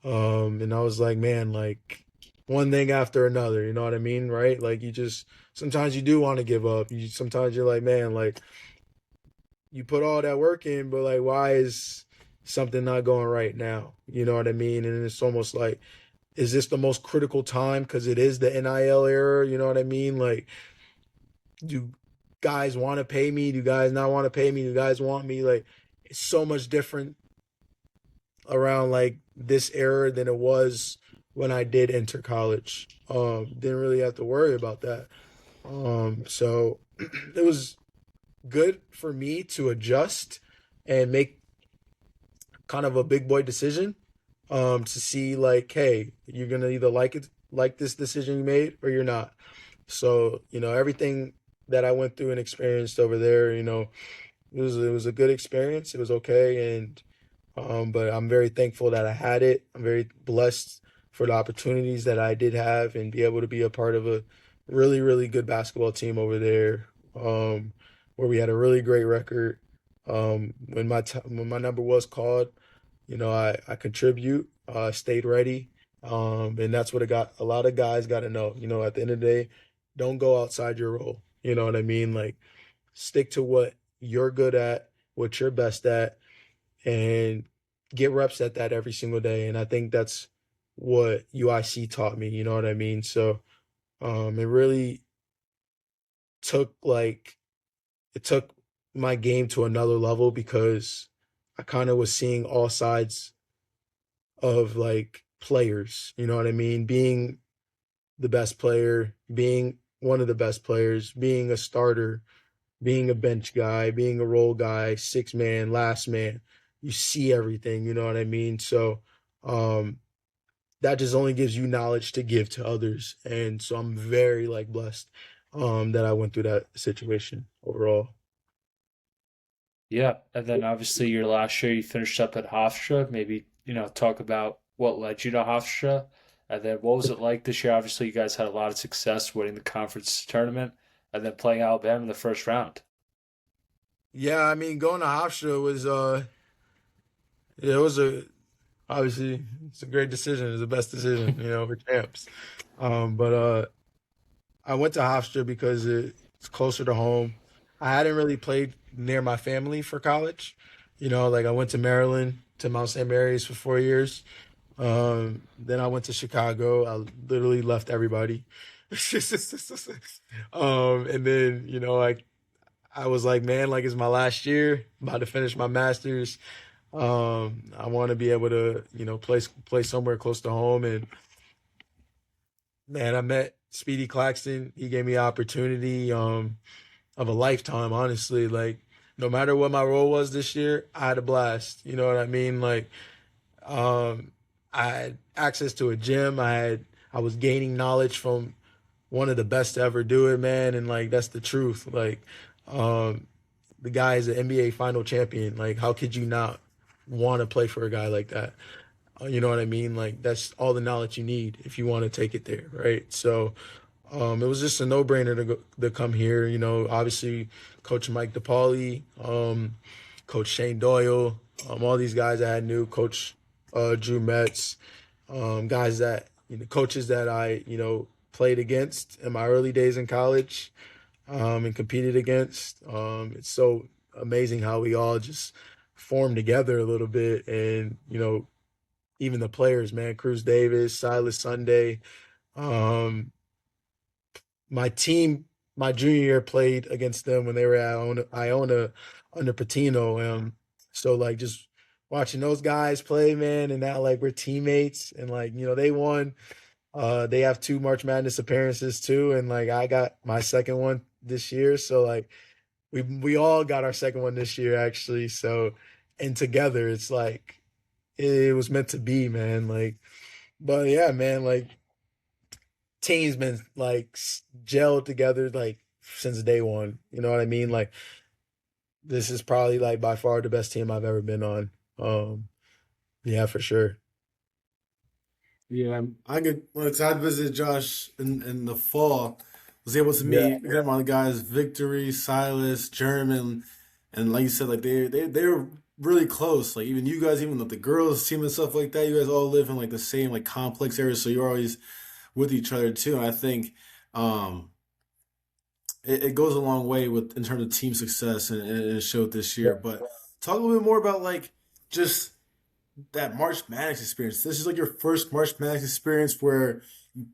And I was like, man, like one thing after another, you know what I mean? Right? Like you just sometimes you do want to give up. Sometimes you're like, man, like you put all that work in, but like, why is something not going right now? You know what I mean? And it's almost like, is this the most critical time? Because it is the NIL era. You know what I mean? Like, do guys want to pay me? Do guys not want to pay me? Do guys want me? Like, it's so much different around like this era than it was when I did enter college. Didn't really have to worry about that. So it was good for me to adjust and make kind of a big boy decision to see like, hey, you're gonna either like this decision you made, or you're not. So everything that I went through and experienced over there, it was a good experience. It was okay, and but I'm very thankful that I had it. I'm very blessed for the opportunities that I did have and be able to be a part of a really, really good basketball team over there, where we had a really great record. When my number was called, I contribute, stayed ready, and that's what a lot of guys got to know. At the end of the day, don't go outside your role. You know what I mean? Like stick to what you're good at, what you're best at, and get reps at that every single day. And I think that's what UIC taught me, you know what I mean? So it really took like it took my game to another level because I kind of was seeing all sides of like players, you know what I mean? Being the best player, being one of the best players, being a starter, being a bench guy, being a role guy, six man, last man. You see everything, you know what I mean? So um that just only gives you knowledge to give to others. And so I'm very like blessed that I went through that situation overall. Yeah, and then obviously your last year you finished up at Hofstra. Maybe, talk about what led you to Hofstra. And then what was it like this year? Obviously you guys had a lot of success winning the conference tournament and then playing Alabama in the first round. Yeah, I mean going to Hofstra was it was a obviously it's a great decision. It's the best decision, for champs. But I went to Hofstra because it's closer to home. I hadn't really played near my family for college. Like I went to Maryland to Mount St. Mary's for 4 years. Then I went to Chicago. I literally left everybody. And then I was like, man, like it's my last year. I'm about to finish my master's. I want to be able to play somewhere close to home, and Man, I met Speedy Claxton. He gave me an opportunity of a lifetime, honestly. Like, no matter what my role was this year, I had a blast. You know what I mean? Like, um, I had access to a gym. I was gaining knowledge from one of the best to ever do it, man. And like, that's the truth. Like, um, the guy is an NBA final champion. Like, how could you not want to play for a guy like that? You know what I mean? Like, that's all the knowledge you need if you want to take it there, right? So, it was just a no-brainer to come here. You know, obviously, Coach Mike DePauli, Coach Shane Doyle, all these guys I knew, Coach Drew Metz, guys that coaches that I played against in my early days in college, and competed against. It's so amazing how we all just formed together a little bit, and even the players, man, Cruz Davis, Silas Sunday. Um, my team, my junior year, played against them when they were at Iona under Patino. So like just watching those guys play, man, and now like we're teammates, and like they won. They have two March Madness appearances too, and like I got my second one this year. So like we all got our second one this year actually. So and together it's like it was meant to be, man. Like, but yeah, man, like team's been like gelled together like since day one. You know what I mean? Like this is probably like by far the best team I've ever been on. Yeah, for sure. Yeah, I could. Well, 'cause I visited Josh in the fall. Was able to Yeah. meet my guys, Victory, Silas, German, and like you said, like they were really close. Like even you guys, even the girls team and stuff like that. You guys all live in like the same like complex area, so you're always with each other too. And I think um, it goes a long way with in terms of team success, and it showed this year. But talk a little bit more about like just that March Madness experience. This is like your first March Madness experience where you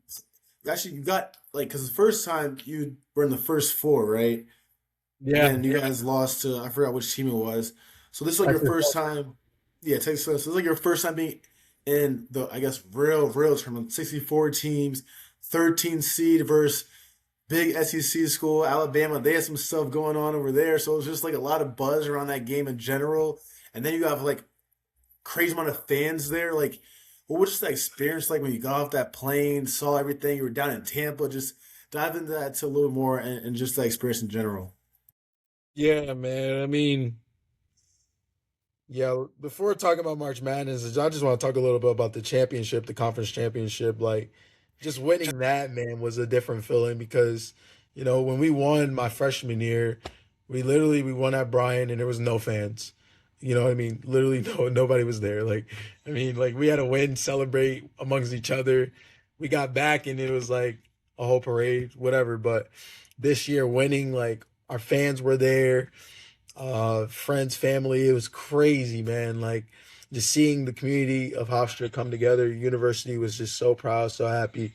actually you got like because the first time you were in the first four, right? And Yeah. then you guys lost to I forgot which team it was. So this is like your Texas. first time, yeah, Texas. So this is like your first time being in the I guess real tournament. 64 teams, 13 seed versus big SEC school, Alabama. They had some stuff going on over there, so it was just like a lot of buzz around that game in general. And then you have like crazy amount of fans there. Like, what was just that experience like when you got off that plane, saw everything? You were down in Tampa. Just dive into that to a little more and just that experience in general. Yeah, man. I mean, yeah, before talking about March Madness, I just want to talk a little bit about the championship, the conference championship. Like, just winning that, man, was a different feeling because, when we won my freshman year, we won at Bryant and there was no fans. You know what I mean? Literally nobody was there. Like, I mean, like we had to win, celebrate amongst each other. We got back and it was like a whole parade, whatever. But this year winning, like our fans were there, friends, family. It was crazy, man. Like just seeing the community of Hofstra come together. University was just so proud, so happy.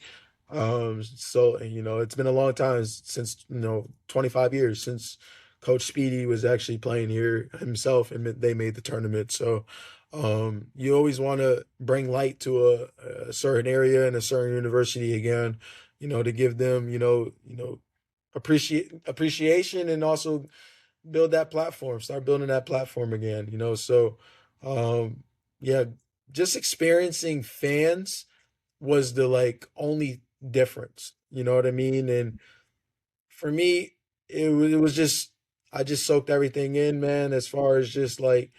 So and, it's been a long time since 25 years since Coach Speedy was actually playing here himself, and they made the tournament. So you always want to bring light to a certain area and a certain university again, to give them, appreciation and also build that platform, start building that platform again, So, um, yeah, just experiencing fans was the like only difference. You know what I mean? And for me, it was just I just soaked everything in, man. As far as just like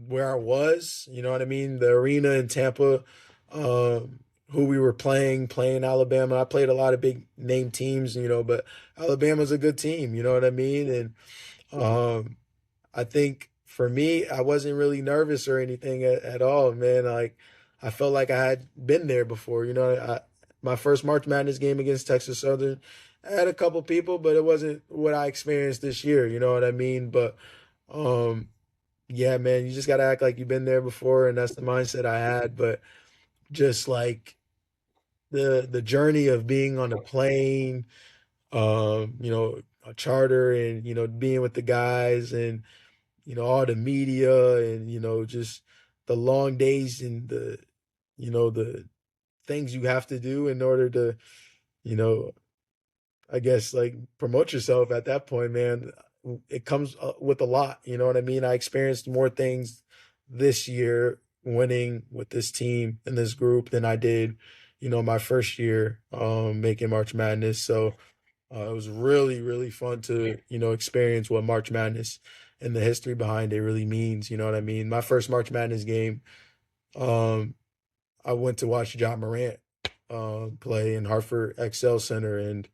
where I was, you know what I mean? The arena in Tampa, who we were playing Alabama. I played a lot of big name teams, but Alabama's a good team. You know what I mean? And I think for me, I wasn't really nervous or anything at all, man. Like I felt like I had been there before. My first March Madness game against Texas Southern, I had a couple people, but it wasn't what I experienced this year. You know what I mean? But um, yeah, man, you just gotta act like you've been there before, and that's the mindset I had. But just like the journey of being on a plane, a charter, and being with the guys and all the media and just the long days and the things you have to do in order to, you know, I guess like promote yourself at that point, man. It comes with a lot, you know what I mean? I experienced more things this year winning with this team and this group than I did, my first year making March Madness. So it was really, really fun to, experience what March Madness and the history behind it really means. You know what I mean? My first March Madness game, um, I went to watch John Morant play in Hartford Excel Center, and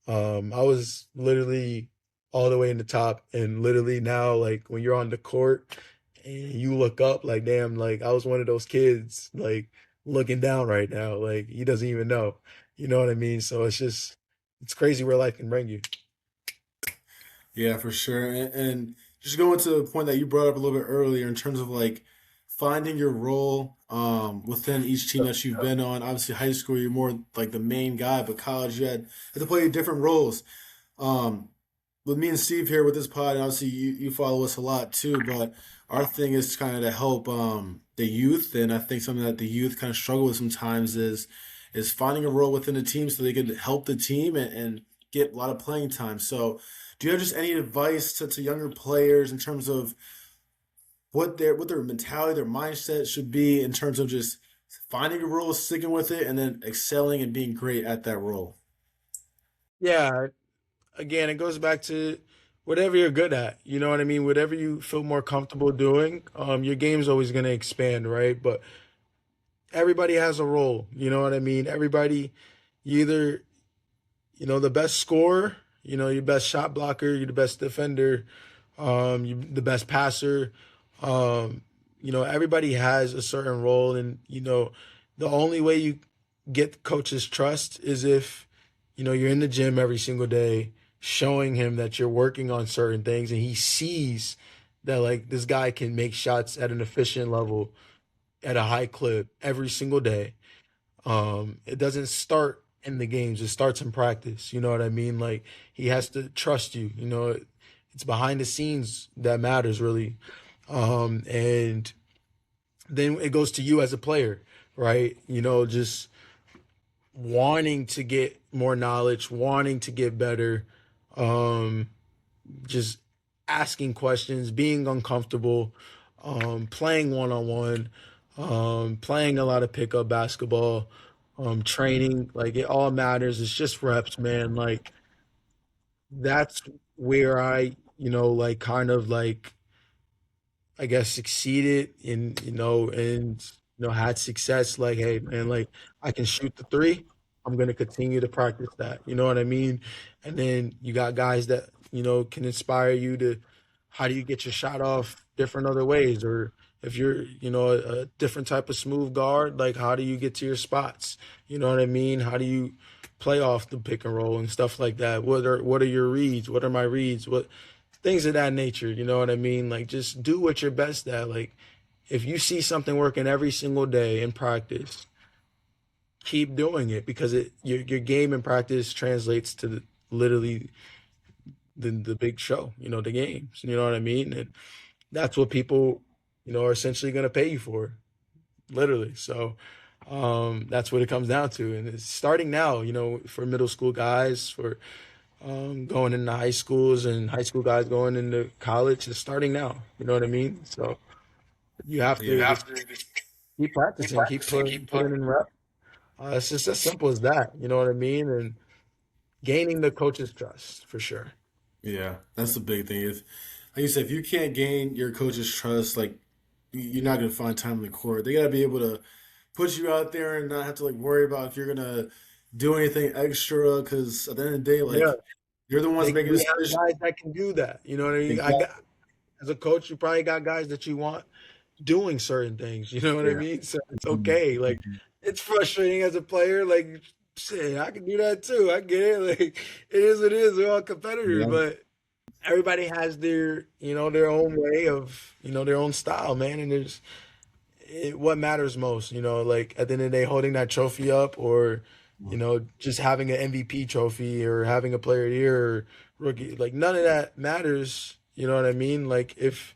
I was literally all the way in the top. And literally now, like when you're on the court and you look up, like damn, like I was one of those kids, like looking down right now, like he doesn't even know. You know what I mean? So it's crazy where life can bring you. Yeah, for sure. And just going to the point that you brought up a little bit earlier in terms of like finding your role within each team that you've been on. Obviously, high school, you're more like the main guy, but college, had to play different roles. Um, with me and Steve here with this pod, and obviously you follow us a lot too, but our thing is kind of to help the youth, and I think something that the youth kind of struggle with sometimes is finding a role within the team so they can help the team and get a lot of playing time. So, do you have just any advice to younger players in terms of what their mentality, their mindset should be in terms of just finding a role, sticking with it, and then excelling and being great at that role? Yeah, again, it goes back to whatever you're good at. You know what I mean? Whatever you feel more comfortable doing, your game's always going to expand, right? But everybody has a role. You know what I mean? Everybody, you either, the best scorer, your best shot blocker, you're the best defender, you the best passer. Everybody has a certain role, and the only way you get coach's trust is if you're in the gym every single day, showing him that you're working on certain things, and he sees that like this guy can make shots at an efficient level at a high clip every single day. It doesn't start in the games; it starts in practice. You know what I mean? Like he has to trust you. It's behind the scenes that matters really. And then it goes to you as a player, right? Just wanting to get more knowledge, wanting to get better, um, just asking questions, being uncomfortable, playing one on one, playing a lot of pickup basketball, training. Like it all matters. It's just reps, man. Like that's where like kind of like I guess succeeded in and had success. Like, hey man, like I can shoot the three. I'm gonna continue to practice that. You know what I mean? And then you got guys that can inspire you to how do you get your shot off different other ways, or if you're a different type of smooth guard, like how do you get to your spots? You know what I mean? How do you play off the pick and roll and stuff like that? What are your reads? What are my reads? What things of that nature, you know what I mean? Like just do what you're best at. Like if you see something working every single day in practice, keep doing it because your game in practice translates to literally the big show, the games. You know what I mean? And that's what people, are essentially going to pay you for, literally. So that's what it comes down to. And it's starting now, for middle school guys, for going into high schools and high school guys going into college is starting now. You know what I mean? So you have Yeah, to just keep practicing, keep putting in reps. It's just as simple as that. You know what I mean? And gaining the coach's trust for sure. yeah, that's the big thing. If, like you said, if you can't gain your coach's trust, like you're not gonna find time in the court. They gotta be able to put you out there and not have to like worry about if you're gonna do anything extra. Because at the end of the day, Yeah, like you're the ones making we have decisions. guys that can do that. You know what I mean? I got as a coach, you probably got guys that you want doing certain things. You know what I Yeah. mean? So it's Mhm. okay. Like it's frustrating as a player. Like shit, I can do that too. I get it. Like it is what it is. We're all competitors, Yeah. but everybody has their their own way of their own style, man. And what matters most. Like at the end of the day, holding that trophy up, or just having an MVP trophy, or having a player of the year, or rookie. Like none of that matters. You know what I mean? Like if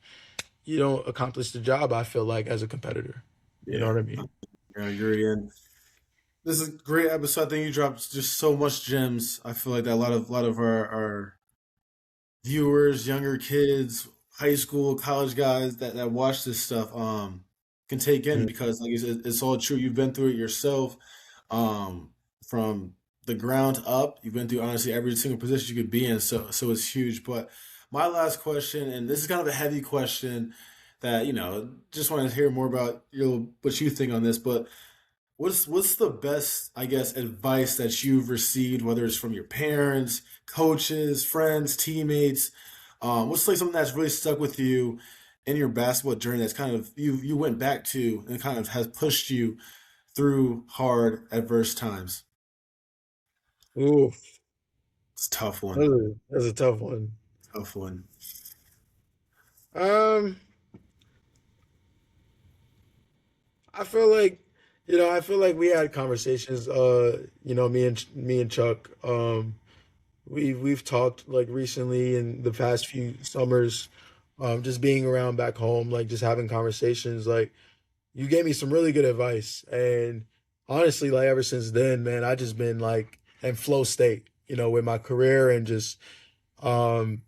you don't accomplish the job, I feel like as a competitor. You know Yeah. what I mean? I agree. And This is a great episode. I think you dropped just so much gems. I feel like that a lot of our viewers, younger kids, high school, college guys that watch this stuff can take in, Mm. because like you said, it's all true. You've been through it yourself, um, from the ground up. You've been through honestly every single position you could be in. So it's huge. But my last question, and this is kind of a heavy question that just want to hear more about what you think on this, but what's the best, I guess, advice that you've received, whether it's from your parents, coaches, friends, teammates? What's like something that's really stuck with you in your basketball journey that's kind of you went back to and kind of has pushed you through hard, adverse times? Ooh, It's a tough one. that's a tough one. Tough one. Um, I feel like, I feel like we had conversations. Me and Chuck. We've talked like recently in the past few summers, just being around back home, like just having conversations. Like you gave me some really good advice, and honestly, like ever since then, man, I just been like in flow state, with my career and just um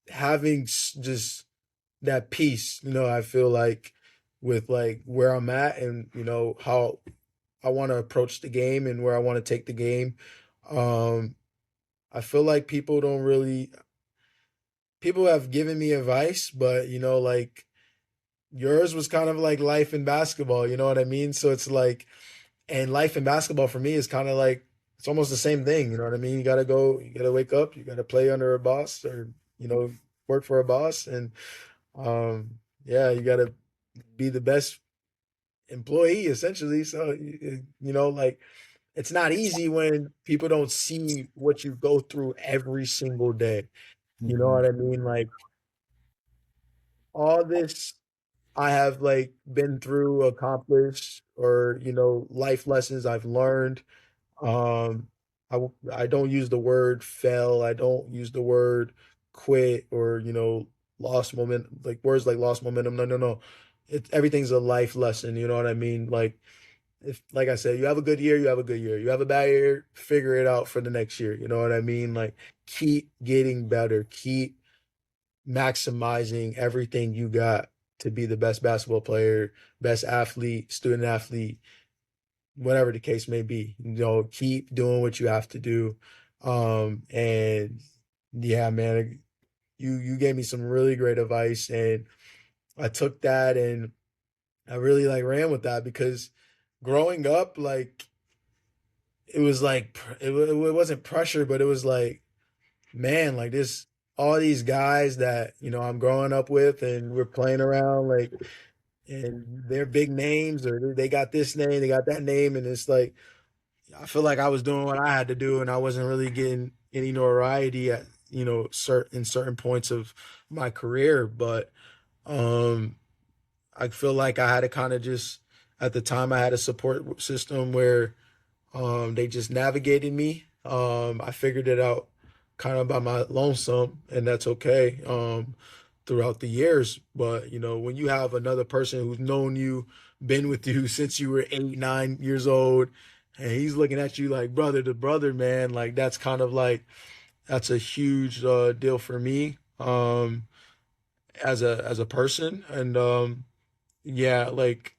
having just that peace. I feel like with like where I'm at and how I want to approach the game and where I want to take the game. Um, I feel like people have given me advice, but like yours was kind of like life in basketball, you know what I mean? So it's like, and life in basketball for me is kind of like, it's almost the same thing, you know what I mean? You gotta wake up, you gotta play under a boss or, work for a boss. And yeah, you gotta be the best employee essentially. So, like, it's not easy when people don't see what you go through every single day. You know Hmm. what I mean? Like all this I have like been through, accomplished, or life lessons I've learned. Um, I don't use the word fail. I don't use the word quit or lost momentum, like words like lost momentum. No, no, no. Everything's a life lesson. You know what I mean? Like if, like I said, you have a good year, you have a good year. You have a bad year, figure it out for the next year. You know what I mean? Like keep getting better. Keep maximizing everything you got to be the best basketball player, best athlete, student athlete, whatever the case may be. Keep doing what you have to do. And yeah, man, you gave me some really great advice, and I took that and I really like ran with that because growing up, like it was like it wasn't pressure, but it was like, man, like this all these guys that I'm growing up with and we're playing around like, and they're big names or they got this name, they got that name, and it's like I feel like I was doing what I had to do and I wasn't really getting any notoriety at certain points of my career, but um I feel like I had to kind of just at the time I had a support system where they just navigated me. I figured it out kind of by my lonesome, and that's okay. Throughout the years, but when you have another person who's known you, been with you since you were 8, 9 years old, and he's looking at you like brother to brother, man, like that's kind of like that's a huge deal for me as a person, and yeah, like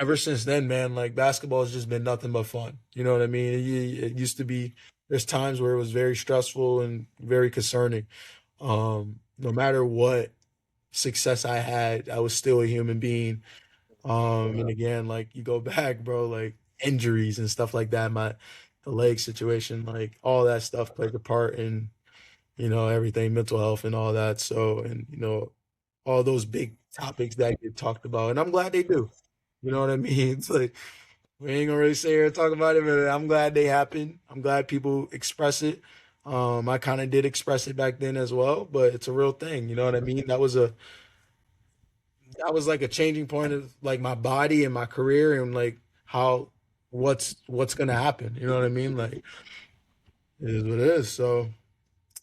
ever since then, man, like basketball has just been nothing but fun. You know what I mean? It used to be. There's times where it was very stressful and very concerning. No matter what success I had, I was still a human being. And again, like you go back, bro, like injuries and stuff like that, the leg situation, like all that stuff plays a part in everything, mental health and all that. So, and all those big topics that get talked about, and I'm glad they do. You know what I mean? It's like we ain't gonna really sit here and talk about it, but I'm glad they happen. I'm glad people express it. I kind of did express it back then as well, but it's a real thing. You know what I mean? That was like a changing point of like my body and my career and like how what's gonna happen. You know what I mean? Like it is what it is. So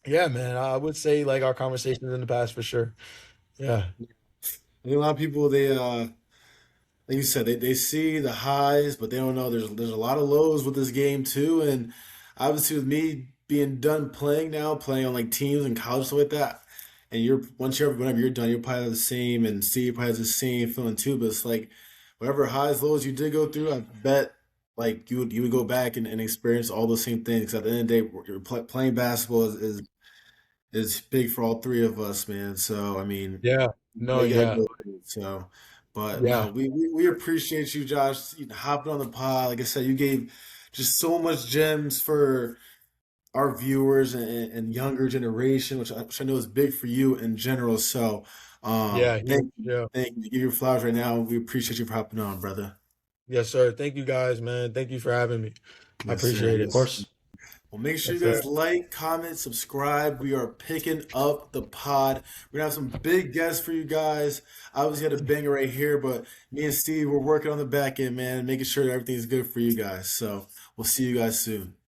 yeah, man, I would say like our conversations in the past for sure. Yeah. I think a lot of people like you said, they see the highs, but they don't know there's a lot of lows with this game too. And obviously, with me being done playing now, playing on like teams and college stuff like that, and whenever you're done, you're probably have the same, and Steve probably has the same feeling too. But it's like whatever highs, lows you did go through, I bet like you would go back and experience all those same things. At the end of the day, playing basketball is big for all three of us, man. So I mean, Yeah. No, we gotta yeah. go through it. So, but Yeah. no, we appreciate you, Josh, hopping on the pod. Like I said, you gave just so much gems for our viewers and younger generation, which I know is big for you in general. So, Yeah. thank Huge. you, Yeah. thank you. Give your flowers right now. We appreciate you for hopping on, brother. Yes, sir. Thank you guys, man. Thank you for having me. I Yes, sir. appreciate Of it. Yes. course. Well, make sure you Yes, guys sir. like, comment, subscribe. We are picking up the pod. We're gonna have some big guests for you guys. I obviously had a banger right here, but me and Steve, we're working on the back end, man, making sure everything's good for you guys. So we'll see you guys soon.